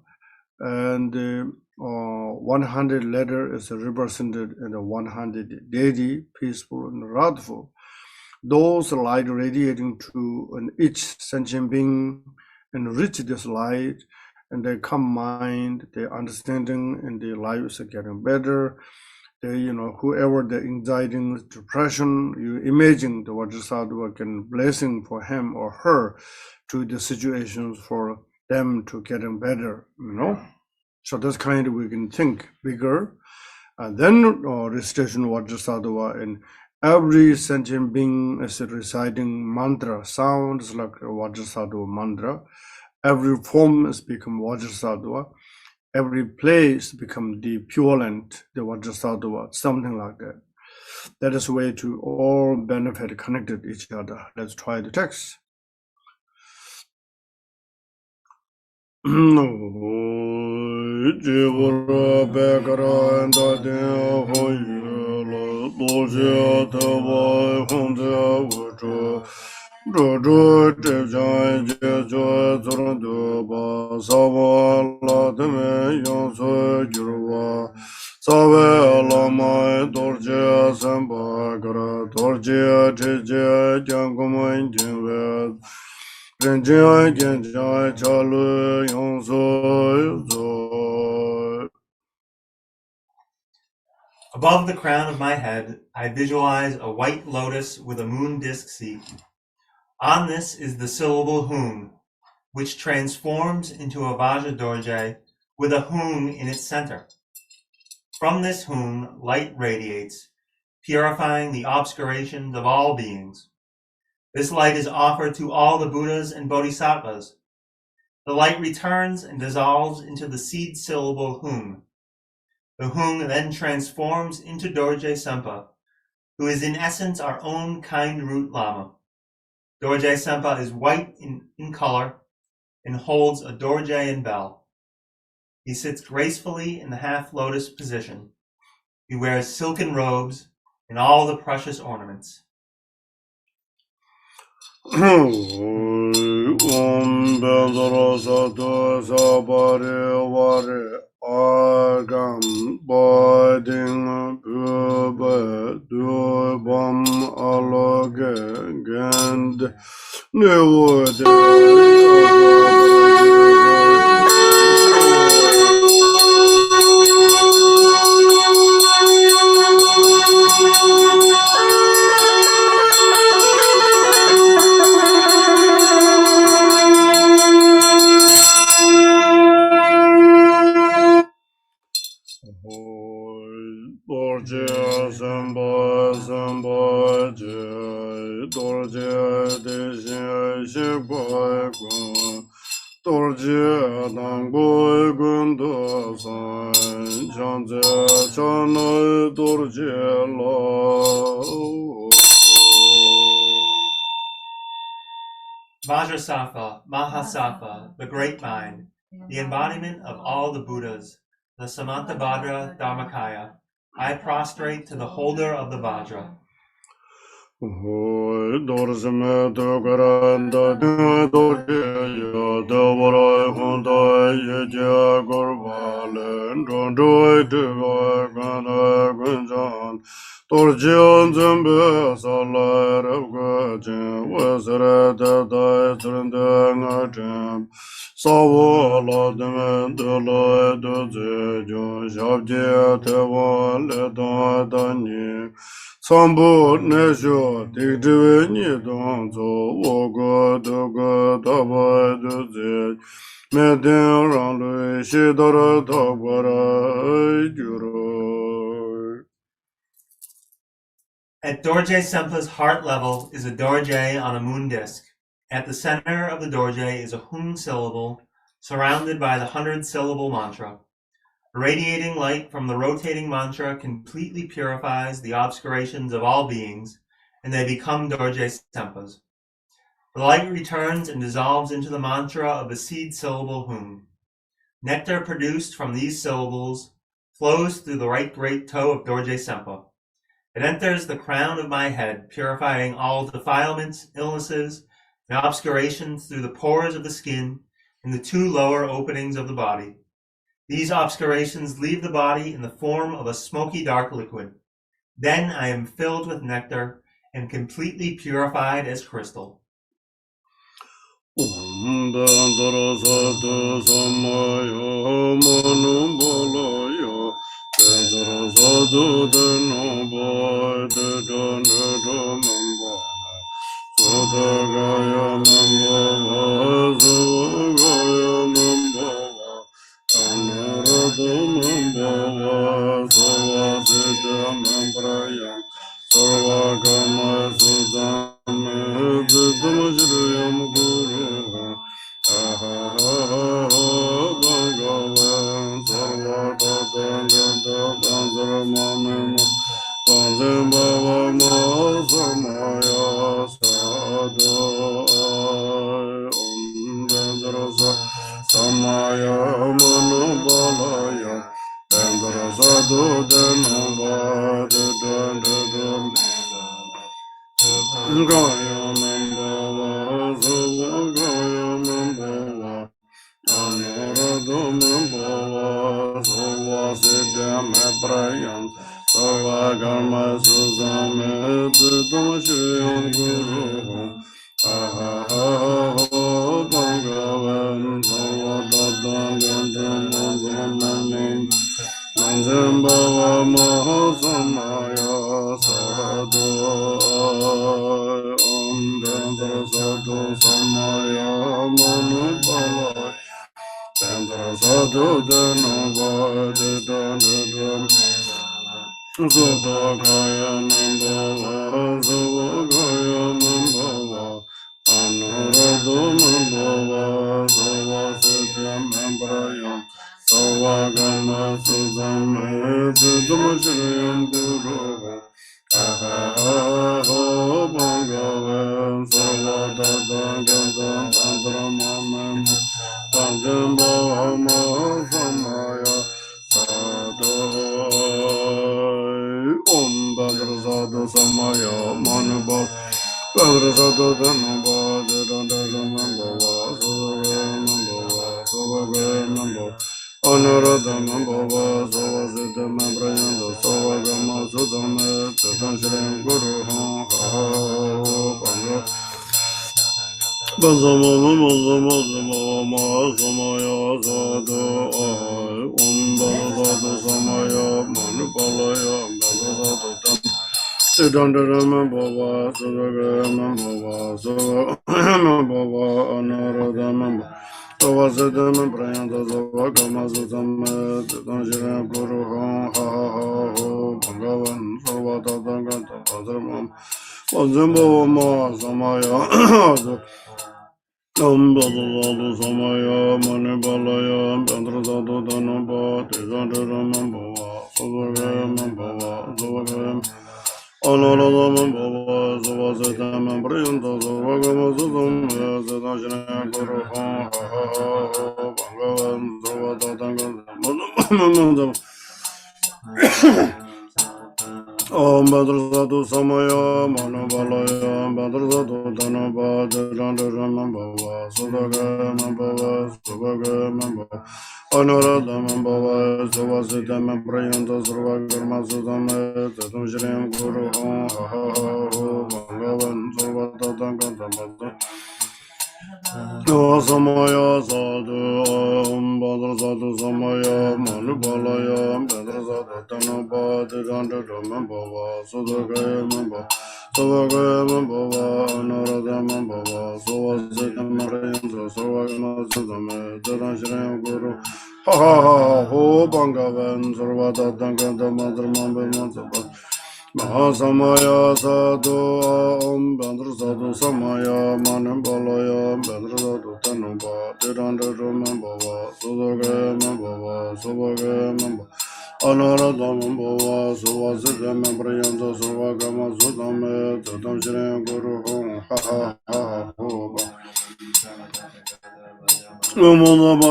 and the 100 letter is represented in the 100 deity, peaceful and wrathful. Those light radiating to each sentient being enrich this light, and their calm mind, their understanding, and their lives are getting better. They, whoever the anxiety, depression, you imagine the Vajrasattva can blessing for him or her to the situations for them to getting better, So that's kind of we can think bigger. And then recitation Vajrasattva, and every sentient being is reciting mantra, sounds like a Vajrasattva mantra. Every form is become Vajrasattva. Every place become the Pure Land, the Vajrasattva, something like that. That is a way to all benefit connected each other. Let's try the text. Sawe Lama Dorje Sempa Dorje Tije Jangumoin Jinwe Renjia Genjia Chalu Yonso. Above the crown of my head, I visualize a white lotus with a moon disk seat. On this is the syllable Hum, which transforms into a Vajra Dorje with a Hum in its center. From this Hum, light radiates, purifying the obscurations of all beings. This light is offered to all the Buddhas and Bodhisattvas. The light returns and dissolves into the seed syllable hung. The hung then transforms into Dorje Sempa, who is in essence our own kind root Lama. Dorje Sempa is white in color and holds a Dorje bell. He sits gracefully in the half-lotus position. He wears silken robes and all the precious ornaments. Om Vajrasattva Sabare Vare Agam Boding Pube Dubam Aloge Gand Dorje Sempa Sempa Jai Dorje Deshe Shikoi Kun Dorje Dangoi Gundu San Chanze Chanoi Dorje Lo. Vajrasattva, Mahasattva, the great mind, the embodiment of all the Buddhas, the Samantabhadra Dharmakaya, I prostrate to the holder of the Vajra. Dorje me Dogaranda Dorje Devara Honda Yeja Gorvalen Dondoi Deva Gana Gunjan Dorje Zembe Salar of Gajin Wazara Dada Trendang Ajam Savala Demendula Doze Jon Shabje Tewan Leda Dani Sambo Nesho Tigdiveni Donzo Wogo Doga Daba Doze Medin Randu Shidara Dagwara Juro. At Dorje Sempa's heart level is a Dorje on a moon disk. At the center of the Dorje is a hung syllable surrounded by the 100-syllable mantra. Radiating light from the rotating mantra completely purifies the obscurations of all beings, and they become Dorje Sempas. The light returns and dissolves into the mantra of the seed syllable hung. Nectar produced from these syllables flows through the right great toe of Dorje Sempa. It enters the crown of my head, purifying all defilements, illnesses, and obscurations through the pores of the skin and the 2 lower openings of the body. These obscurations leave the body in the form of a smoky dark liquid. Then I am filled with nectar and completely purified as crystal. Om Vajrasattva Samaya Manu Balaya Vajrasattva Dhanabha Dhanadha Mambhava Sudhagaya Mambhava Suvagaya Mambhava Anarada Mambhava Suvasita Mampraya Sarvagama Sudhame Vidhamajriyam Guru Bhagavan Sarvadadangada Banzaramanima Banzimbhava Mahasamaya Sadhai Om Vajrasattva Samaya Manubalaya Vajrasattva Dhanabha Gaya Mambhava Suvagaya Mambhava Anurada Mambhava Suvasiddha Maprayam Sarvakarma Sudhame Vidhamashiyam Guru Bhagavan Sarvadadangandam Manzambhava Mahasamaya Sadhai Om Vajrasattva Samaya Manupalaya Vajrasattva Dhanabha Dhanadha Sudhagaya Mambhava Suvagaya Mambhava Anurada Mambhava Suvasita Om Bhadrasatu Samaya Manabalaya Bhadrasatu Dhanaba Dhirandharamambhava Sudhagamambhava Subhagamambhava Anuradhamambhava Suvasitamamprayanta Sarvakarma Sudhame Tatam Shrim Guru Om Ha Ha Ha Ho Bhagavan Sarvatatankantamata Samaya Sadhu Om Bhadrasatu Samaya Manubalaya Bhadrasatu Dhanaba Dhirandharamambhava Sudhagamambhava Suvhagamambhava Anuradhamambhava Suvasitamamprayanta Sarvakarma Sudhame Tatam Shrim Guru Ha Ha Ha Ho Bhagavan Sarvatatankantamata Mahasamaya Sadhu Om Bhadrasatu Samaya Manambalaya Bhadrasatu Tanuba Dhirandharamambhava Sudhagamambhava Subhagamambhava Anuradhamambhava Suvasitamamprayanta Sarvakama Sudhame Tatam Shrim Guru Ha Ha Ha Ho Namona Bhadrasatu Samaya Sadhu Om Bhadrasatu Samaya Manubalaya Bhadrasatu Dhanaba Dhirandharamambhava Sudhagamambhava Subhagam Anuradhamambhava Suvasitamamprayanta Sarvakama Sudhame Tatam Shrim Guru Ha Ha Ho Bhagavan Sarvatatankantamata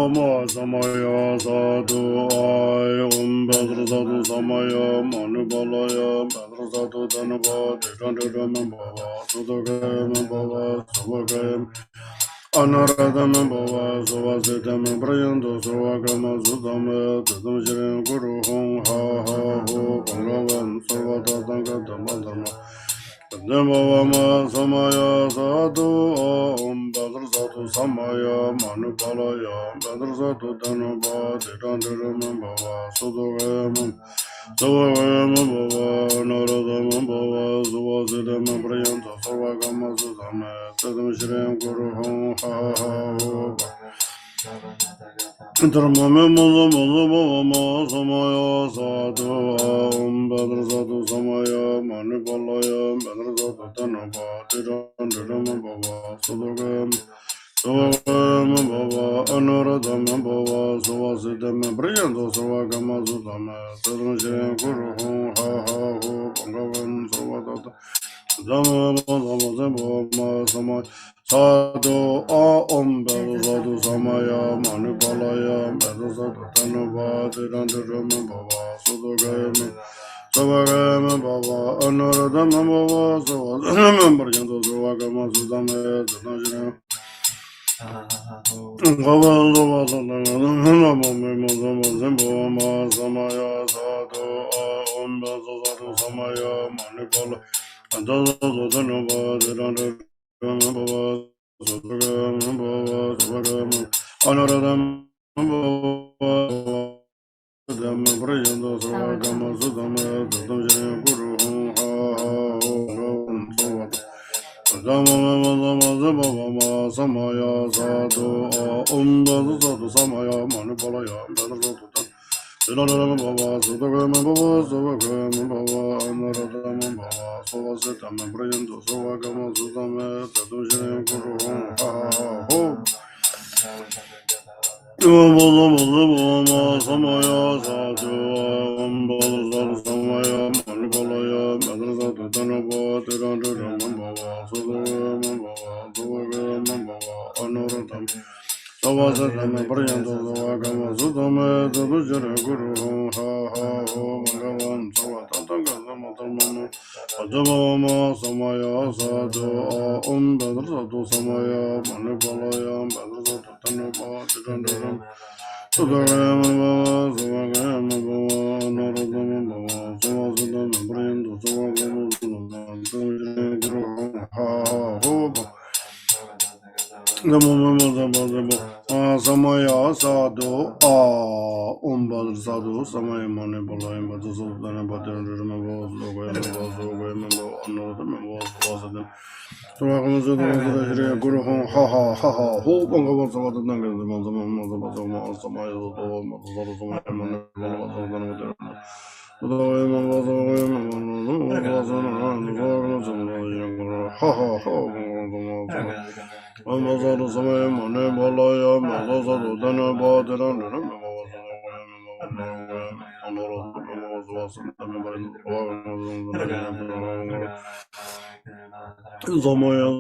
Dhamma Samaya Sadhu Om Bhadrasatu Samaya Manupalaya Bhadrasatu Dhanaba Dhirandharamambhava Sudhagamambhava Anuradhamambhava Suvasitamamprayanta Sarvakama Sudhame Tatam Shrim Guru Ha Ha Ho Dharma Samaya Sadhu Om Bhadrasatu Samaya Manupalaya Bhadrasatu Dhanaba Dhirandharamambhava Sudhagamambhava Anuradhamambhava Suvasitamamprayanta Sarvakama Sudhame Tatam Shrim Guru Ha Ha Ho Bhagavan Sarvatata Sadhu Om Bhadrasatu Samaya Manupalaya Bhadrasatu Dhanaba Dhirandharamambhava Sudhagamambhava Anuradhamambhava Suvasitamamprayanta Sarvakama Sudhame Tatam Shrim Samaya Sadhu Om Bhadrasatu Samaya Manupalaya Bhadrasatu Dhanaba Dhirandharamambhava Sudhagamambhava Subhagamambhava Anuradhamambhava Sudhamamprayanta Sarvakama Sudhame Tatam Shrim Guru Ha Ha Ho Bhagavan Dhamma Samaya Sadhu Om Bhadrasatu Samaya Manupalaya Bhadrasatu Dhirandharamambhava Sudhagamambhava Subhagamambhava Anuradhamambhava Suvasitamamprayanta Sarvakama Sudhame Tatam Shrim Guru Ha Ha Ho Samaya sadhu umbal sadhu samaya mane balay madu sudana badan rima bos logoy mabos logoy mabo anor mabos wasadan turakam sudana shri guru hon ha ho banga bos wadu nangal madu madu madu madu samaya sadhu madu sadhu samaya mane balay madu sudana badan logoy mabos logoy mabo wasadan ha Amazon Samay Mone Bolaya, Mazazado Dana Badaran, Zamaya,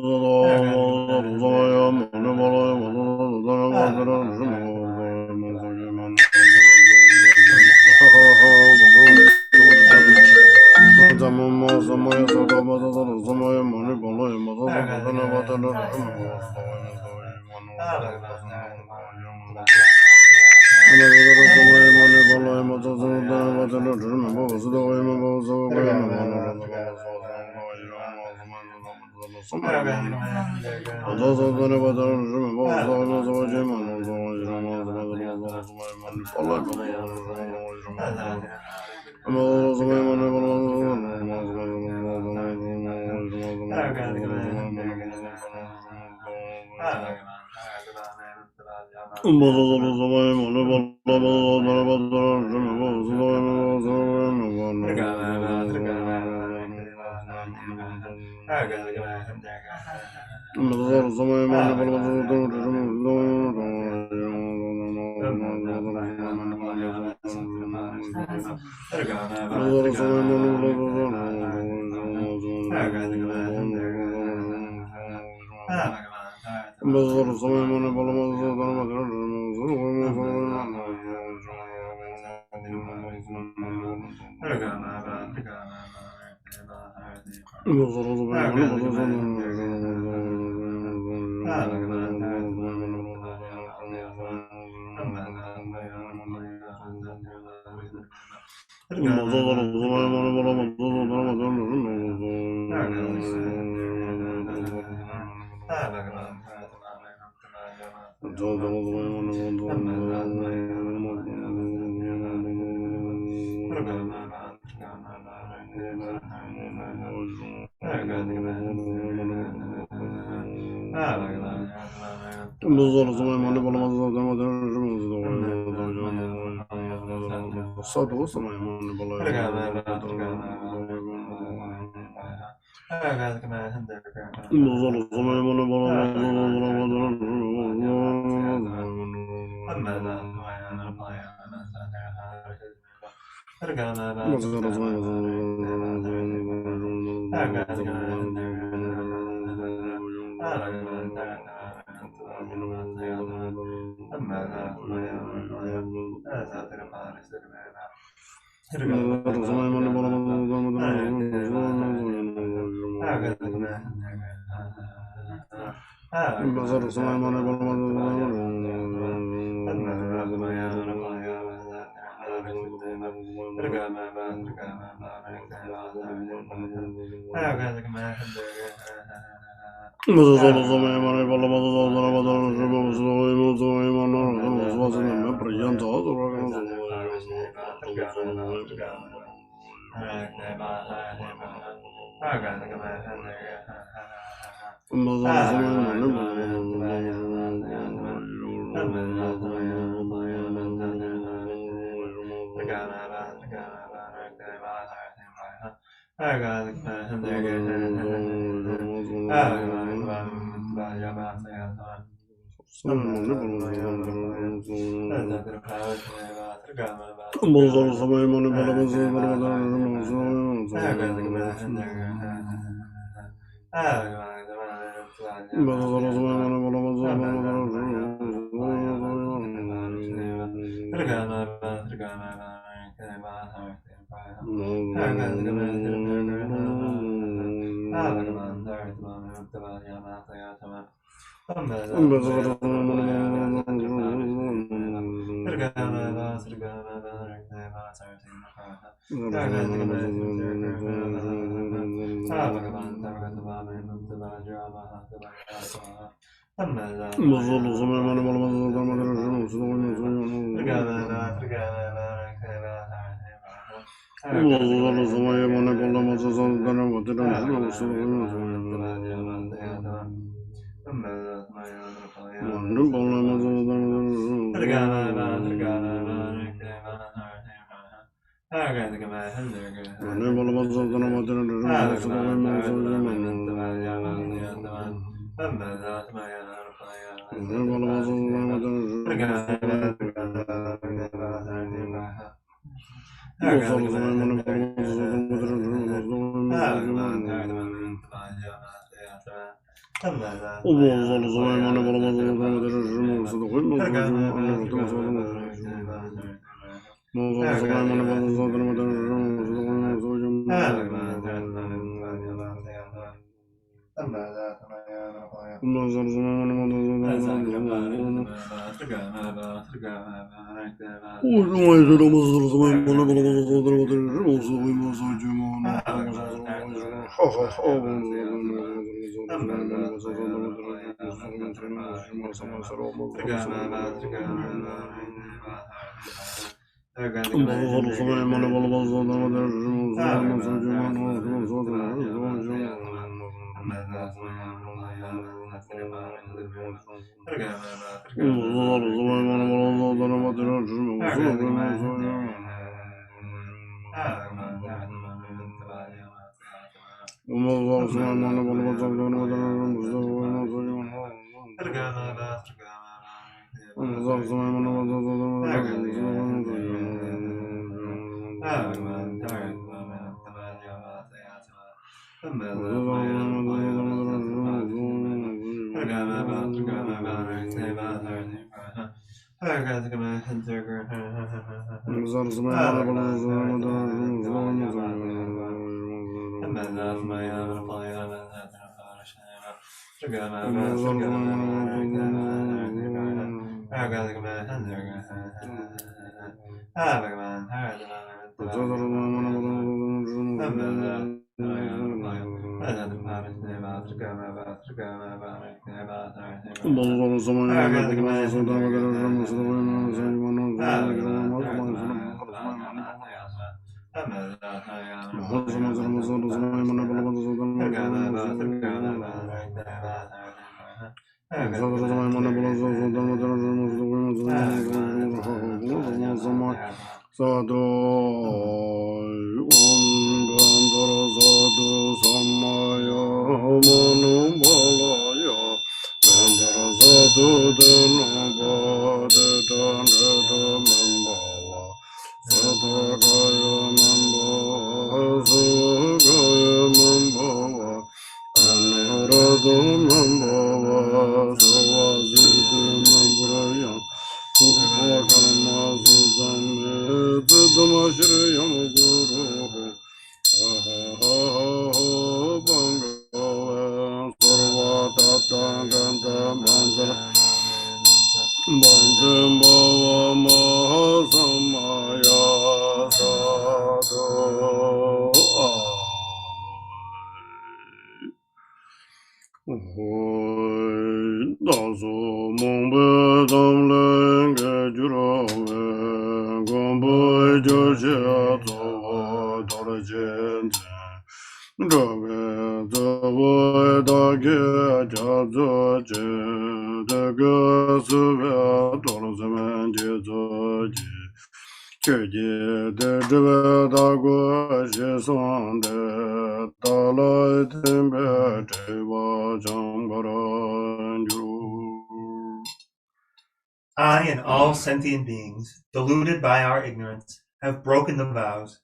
I and all sentient beings, deluded by our ignorance, have broken the vows.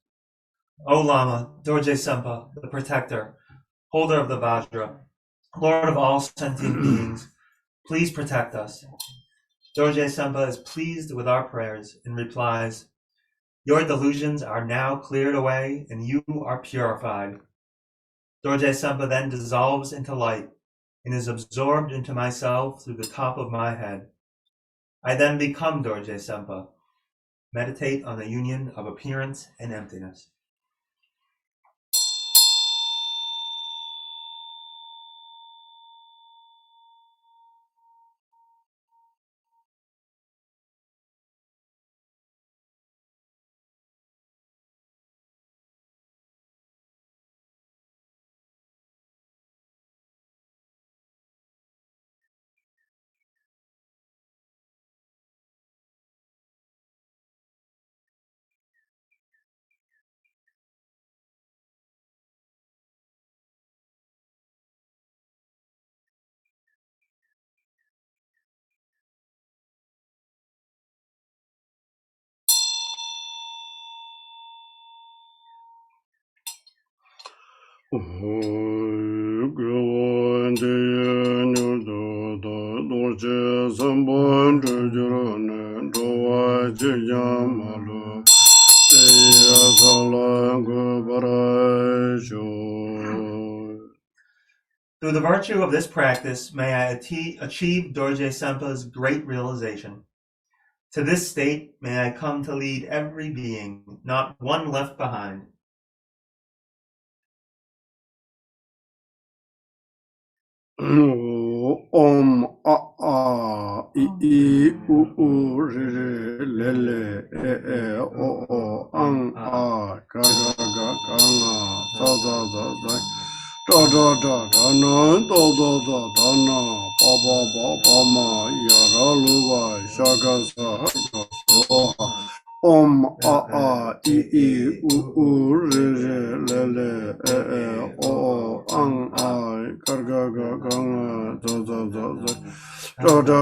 O Lama, Dorje Sempa, the protector, holder of the Vajra, Lord of all sentient beings, please protect us. Dorje Sempa is pleased with our prayers and replies, your delusions are now cleared away and you are purified. Dorje Sempa then dissolves into light and is absorbed into myself through the top of my head. I then become Dorje Sempa. Meditate on the union of appearance and emptiness. Through the virtue of this practice, may I achieve Dorje Sempa's great realization. To this state, may I come to lead every being, not one left behind. Om a a I u re re le le e o ang a ga ga ga ga nga da da da da da da da na da na ba ma ya ra lu wa sha ga sa ha so ha Om a a I u re re le le e o ang a ga ga ga ga nga da da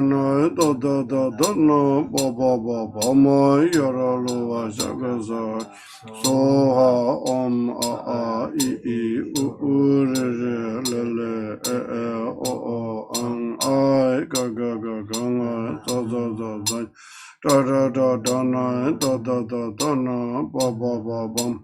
na da na ba ma ya ra lu wa sha ga sa so ha om a a I u re re le le e o ang a ga ga ga nga da da na da na ba bam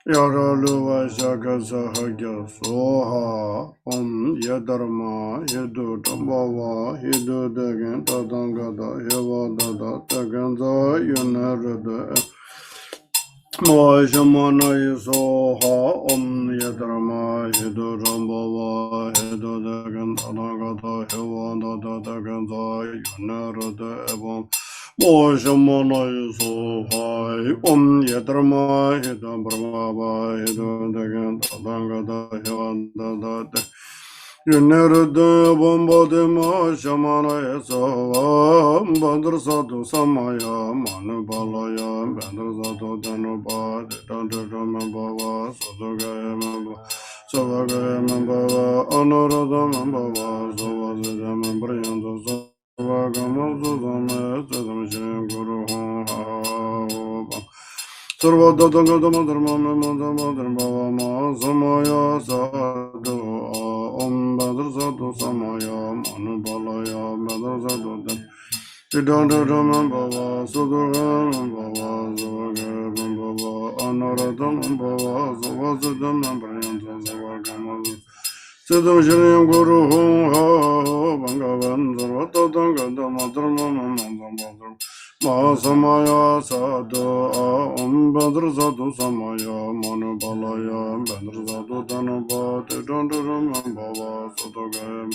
ya ra lu wa sha ga sa ha gya so ha om ya dharma ya du ba wa ya du de gen da dang ga da ya wa da ta gen za yu na ra da mo shama na yu so ha om ya dharma ya du ba wa ya du de gen da dang ga da ya wa da ta gen za yu na ra da bam Mo shama na yu so hai om ya dharma ya da brahma ba ya da gen da dang ga da ya wa da te yu ne ra da bam ba de ma shama na ya so bandar sa tu sama ya manu ba la ya bandar sa tu danu ba de dan de ma ba wa so do ga ya ma ba so va ga ya ma ba wa anara da ma ba wa so va de da ma bra yan do so Sarva da dharma ma samaya sadhu om badr sadhu samaya manu balaya badr sadhu Tidanda bhava sudhara bhava savaga bhava anaradam bhava savasudam prayanta savagam Siddham Shriya Guru Ha Bhagavan Sarvata Gadama Dharma Mandam Mahasamaya Sadhu Om Badr Sadhu Samaya Manu Balaya Badr Sadhu Dhanaba Tidandram Bhava Sudhagam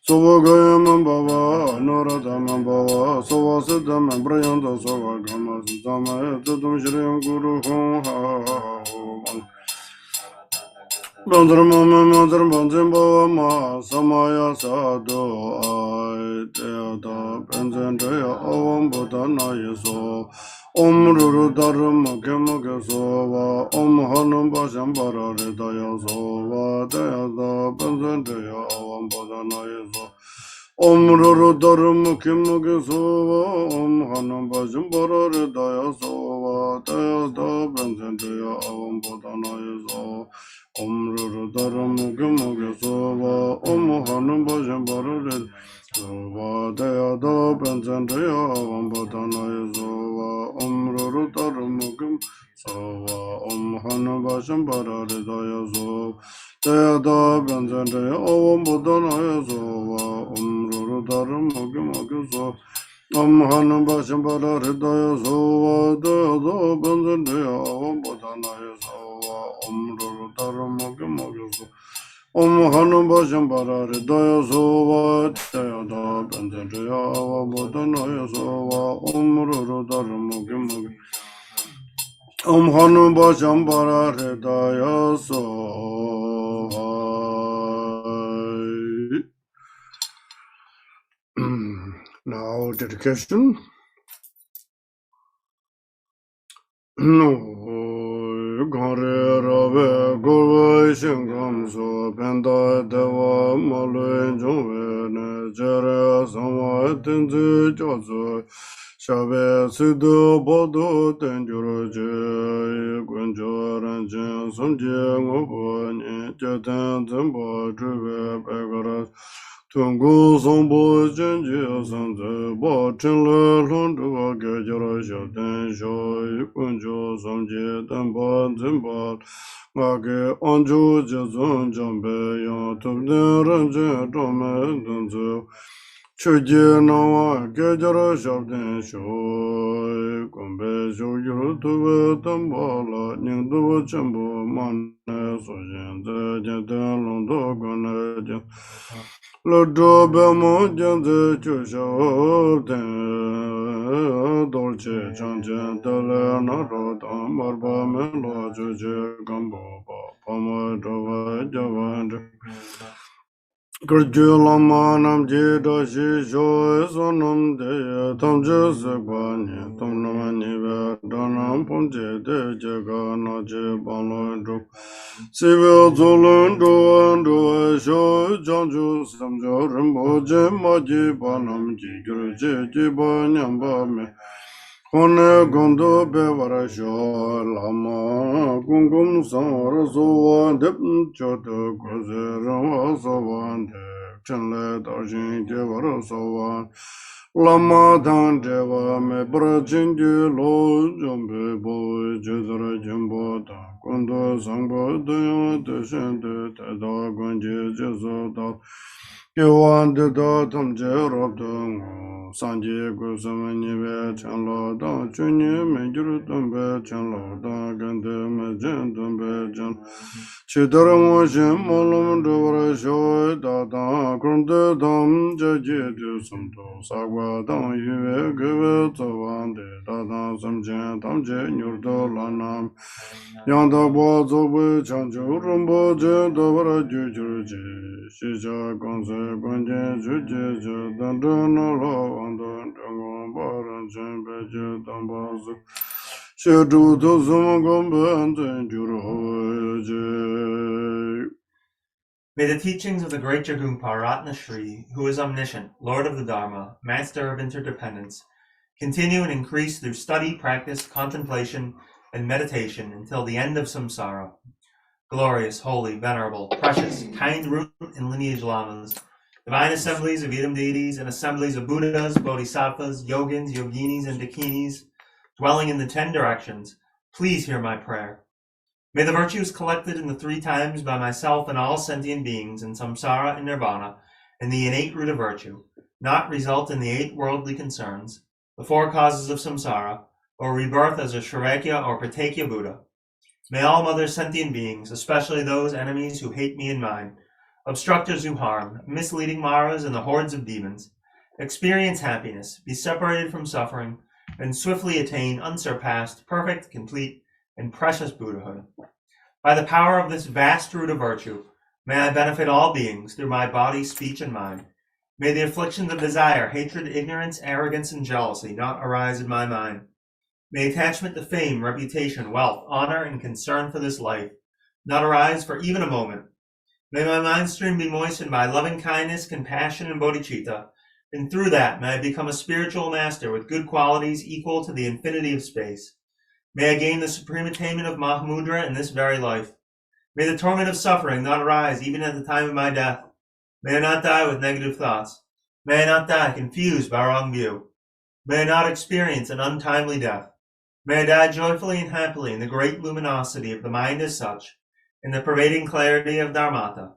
Suvagayam Bhava Anuradham Bhava Suvasiddham Prayanta Savagam Siddhamaya Siddham Shriya Guru Ha Bandharma ma samaya sadhu ay te Benzendaya Om Buddha na yeso Om Ruru Dharma Kemake Sova Om Hanum Bashambara Redaya Sova Daya Benzendaya Om Buddha na yeso Om Ruru Dharam Kimugi Sova, Om Hanam Bajam Barare Daya Sova, Daya Da Benzendaya Avam Bodhanaya Sova, Om Ruru Dharam Kimugi Sova, Om Hanam Bajam Barare Sova, Daya Da Benzendaya Avam Bodhanaya Sova, Om Ruru Dharam Kimugi Sova, Om Hanam Bajam Barare Daya Sova, Daya Da Benzendaya Avam Bodhanaya Sova, Om Ruru Dharam Kimugi Sova, Om Hanam Bajam Barare Daya Sova, Daya Da Benzendaya Avam Bodhanaya Sova, Om Ruru Dharam Kimugi Sova, Om Hanam Bajam Barare Daya Sova, Daya Da Benzendaya Avam Bodhanaya Sova, Om Ruru Dharam Kimugi Om Hanam Bajam Barare Daya Sova. Now dedication. No Gare Rabe Gurvai Shingam So Penda Deva Malay Jungve Jere Sama Tenzi Jozo Shabe Sido Bodo Tenjuro Je Gunjo Ranjin Sumje Ngobo Ni Jeten Zembo Druve Begaras Tungu Sombo Jenji Sanze Bo Chinle Lundu Gejara Shaten Shoy Gunjo Somje Tenbo Zembo Ngage Anju Jezun Jambe Yang Tubden Ranjin Tome Dunzu Choje Nawa Gejara Shaten Shoy Gombe Shoyu Tuve Tambala Nyingdu Chambu Mane Sojen Jeten Lundu Gane Lodo Bemo Janze Chusha Dorje Chanjan Tele Naro Marba Melo Juje Gambo Pama Dova Javand Gurju Lama Nam Jida Shisho Sonam De Tamje Sebani Tamnamani Danam Ponje De Jaga Naje Balo Siva Zolan Doan Doa Sho Janju Samjo Rinpoche Maji Banam Jiguru Jiba Nyamba Me Hone Gondo Bevara Sho Lama Gungum Sara Soa Dip Choto Goze Rama Soan Dip Chenle Darshin Jevara Soan Lama Dan Jeva Me Brajinju Lo Jumbe Bo Jidra Jimbo Da Gondo Sangbo Daya Deshen De Teda Gunje Jezo Da Yewan De Da Tamje Rob Dungo Sanje Gusama Nive Chanlo Da Chunye Menjuru Tumbe Chanlo Da Gande Mejen Tumbe Jan Chidara Moshin Molum Dovara Shoy Da Da Grunde Dam Jaji Du Sumto Sagwa Da Yuve Geve Tsovan De Da Da Samjen Tamje Nyurdo Lanam Yanda Bo Zobe Chanchu Rumbo Je Dovara Jujur Je Shisha Gonse Gonje Juje Je Dandana Lo Andan Dangon Baran Chempe Je Dambazu Shedu to Sumagombe Anten Juro Je. May the teachings of the great Drikung Paratna Shri, who is omniscient, Lord of the Dharma, Master of interdependence, continue and increase through study, practice, contemplation, and meditation until the end of samsara. Glorious, holy, venerable, precious, kind root and lineage lamas, divine assemblies of Edom deities and assemblies of Buddhas, Bodhisattvas, Yogins, Yoginis, and Dakinis, dwelling in the 10 directions, please hear my prayer. May the virtues collected in the 3 times by myself and all sentient beings in samsara and nirvana, and the innate root of virtue, not result in the 8 worldly concerns, the 4 causes of samsara, or rebirth as a Shravakya or Pratyekya Buddha. May all mother sentient beings, especially those enemies who hate me and mine, obstructors who harm, misleading Maras and the hordes of demons, experience happiness, be separated from suffering, and swiftly attain unsurpassed, perfect, complete, and precious Buddhahood. By the power of this vast root of virtue, may I benefit all beings through my body, speech, and mind. May the afflictions of desire, hatred, ignorance, arrogance, and jealousy not arise in my mind. May attachment to fame, reputation, wealth, honor, and concern for this life not arise for even a moment. May my mind stream be moistened by loving kindness, compassion, and bodhicitta, and through that may I become a spiritual master with good qualities equal to the infinity of space. May I gain the supreme attainment of Mahamudra in this very life. May the torment of suffering not arise even at the time of my death. May I not die with negative thoughts. May I not die confused by wrong view. May I not experience an untimely death. May I die joyfully and happily in the great luminosity of the mind as such, in the pervading clarity of Dharmata.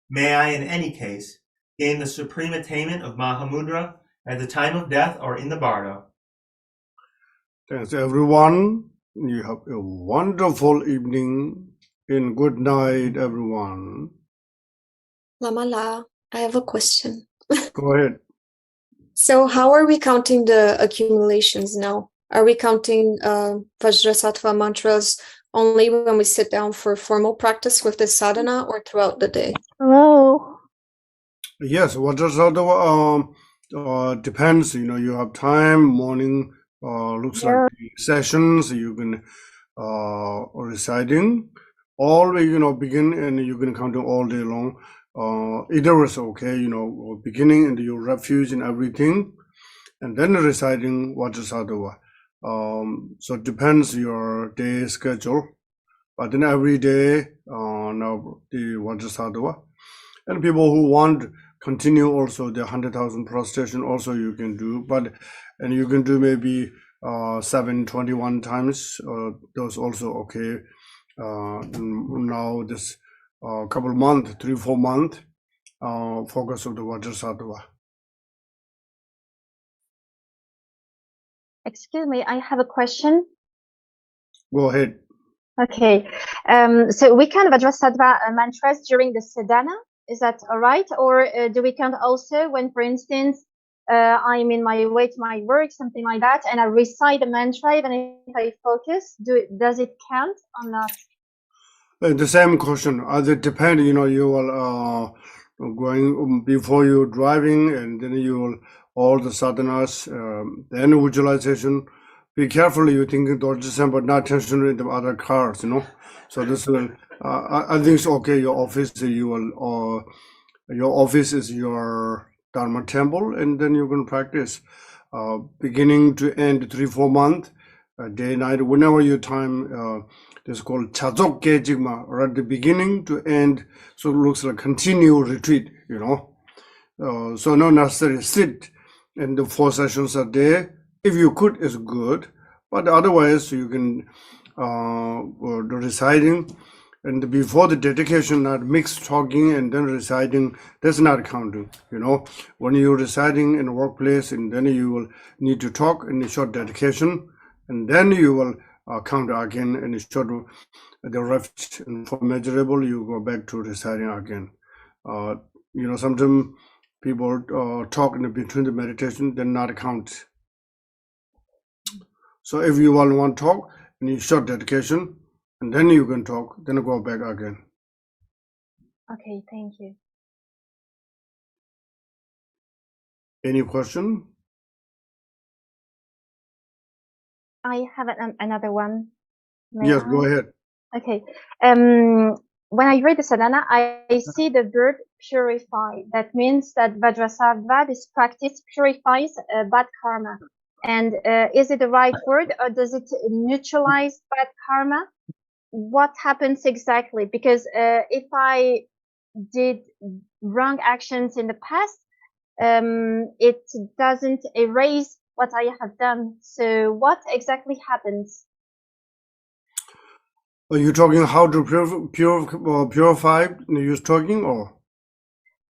May I, in any case, gain the supreme attainment of Mahamudra at the time of death or in the bardo. Thanks, everyone. You have a wonderful evening and good night, everyone. Lama La, I have a question. Go ahead. So how are we counting the accumulations now? Are we counting Vajrasattva mantras only when we sit down for formal practice with the sadhana or throughout the day? Hello. Yes, Vajrasattva depends. You have time, morning, looks like sessions, you can reciting, always, begin and you can count all day long. Either is okay, beginning and your refuge and everything, and then reciting Vajrasattva. So it depends your day schedule, but then every day now the Vajrasattva, and people who want continue also the 100,000 prostration also you can do, and you can do maybe 721 times. Those also okay. Now this couple month, 3-4 month, focus of the Vajrasattva. Excuse me, I have a question. Go ahead. Okay, so we can Vajrasattva mantras during the sadhana. Is that all right? Or do we count also when, for instance, I'm in my way to my work, something like that, and I recite the mantra, even if I focus, does it count or not? The same question. It depends, you will going before you driving, and then you will all the sadhanas, then visualization. Be careful, you thinking Dorje Sempa, not attention in the other cars, So this will, I think it's okay. Your office, your office is your dharma temple, and then you can practice beginning to end 3-4 months, day, night, whenever your time. This is called Chazok Gejigma, or at the beginning to end, so it looks like continue retreat, So not necessarily sit, and the 4 sessions a day. If you could, is good, but otherwise you can the reciting, and before the dedication, not mixed talking and then reciting. That's not counting, When you're reciting in a workplace, and then you will need to talk in a short dedication, and then you will count again and short the rest, and for measurable you go back to reciting again. Sometimes people talk in between the meditation, then not count. So if you want to talk and you short dedication, and then you can talk, then go back again. Okay, thank you. Any question? I have another one. Yes, go ahead. Okay. When I read the sadhana, I see the verb purify. That means that Vajrasattva, this practice, purifies bad karma. And is it the right word, or does it neutralize bad karma? What happens exactly? Because if I did wrong actions in the past, it doesn't erase what I have done. So what exactly happens? Are you talking how to purify? You're talking, or?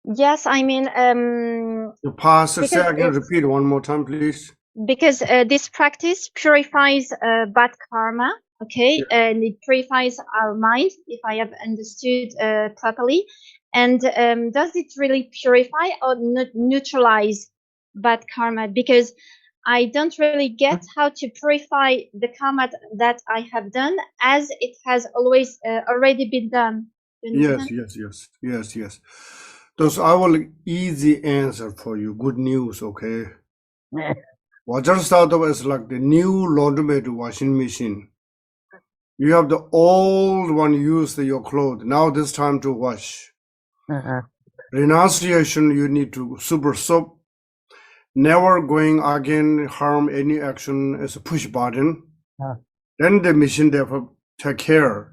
Yes, I mean, The past, say again, repeat one more time, please. Because this practice purifies bad karma, okay, and it purifies our mind, if I have understood properly. And does it really purify or neutralize bad karma? Because I don't really get how to purify the karma that I have done, as it has always already been done. Yes. Those I will easy answer for you. Good news, okay? Vajrasattva is like the new laundromat washing machine. You have the old one, use your clothes. Now this time to wash. Renunciation, you need to super stop. Never going again, harm any action as a push button. Then the mission therefore take care.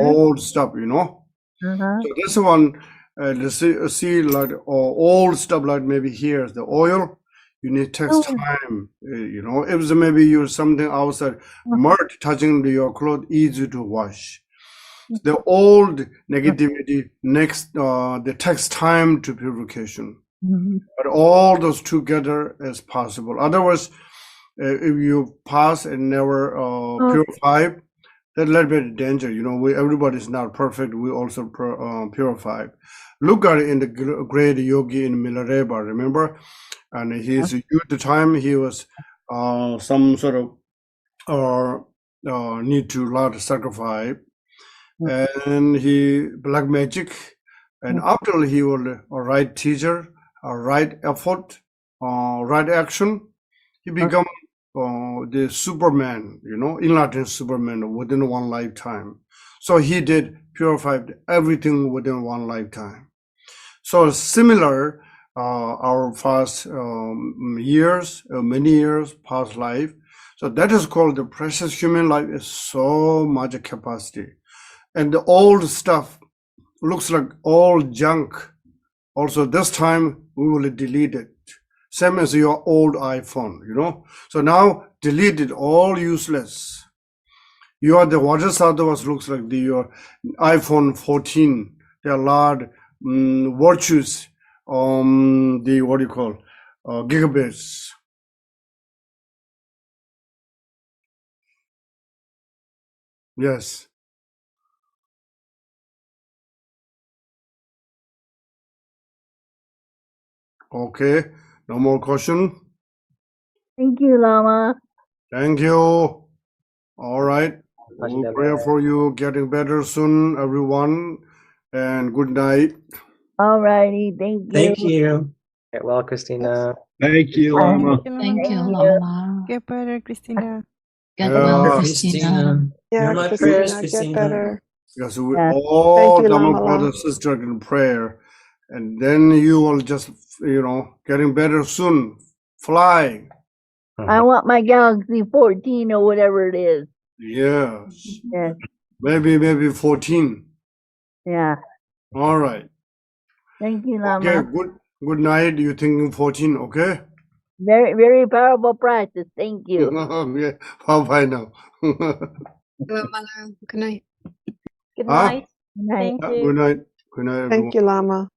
Old stuff, you know. So this one, see like old stuff like maybe here's the oil. You need takes time, you know. If it's maybe use something outside, mud touching your clothes, easy to wash. The old negativity next, the takes time to purification. But all those together is possible. Otherwise, if you pass and never purify, that's a little bit of danger. You know, everybody is not perfect. We also purify. Look at it in the great yogi in Milarepa, remember? And he's at the time he was some sort of need to lot of sacrifice, and he black magic, and after he was a right teacher, a right effort, right action, he become the Superman, you know, enlightened Superman within one lifetime. So he did purified everything within one lifetime. So similar, our past years, many years, past life. So that is called the precious human life is so much capacity. And the old stuff looks like all junk. Also this time we will delete it. Same as your old iPhone, you know. So now delete it, all useless. You are the Vajrasattva looks like your iPhone 14. There are a lot virtues, the what do you call gigabits. Yes. Okay. No more question. Thank you, Lama. Thank you. All right. We'll pray for you getting better soon, everyone. And good night. All righty. Thank you. Thank you. Get well, Christina. Thank you, Lama. Thank you, Thank Lama. you. Lama. Get better, Christina. Get Yeah. well, Christina. Christina. Yeah, You're my Christina, prayers, get Christina. better. Yes, we Yeah. all Thank you, Dharma Lama. brother, sister in prayer. And then you will just, you know, getting better soon. Fly. I want my Galaxy 14 or whatever it is. Yes. Yeah. Maybe 14. Yeah. All right. Thank you, Okay, Lama. good night. You thinking 14, okay? Very, very powerful practice. Thank you. Okay. Bye now. Good night. Good Huh? night. Good night. Thank you. Good night. Good night, everyone. Thank you, Lama.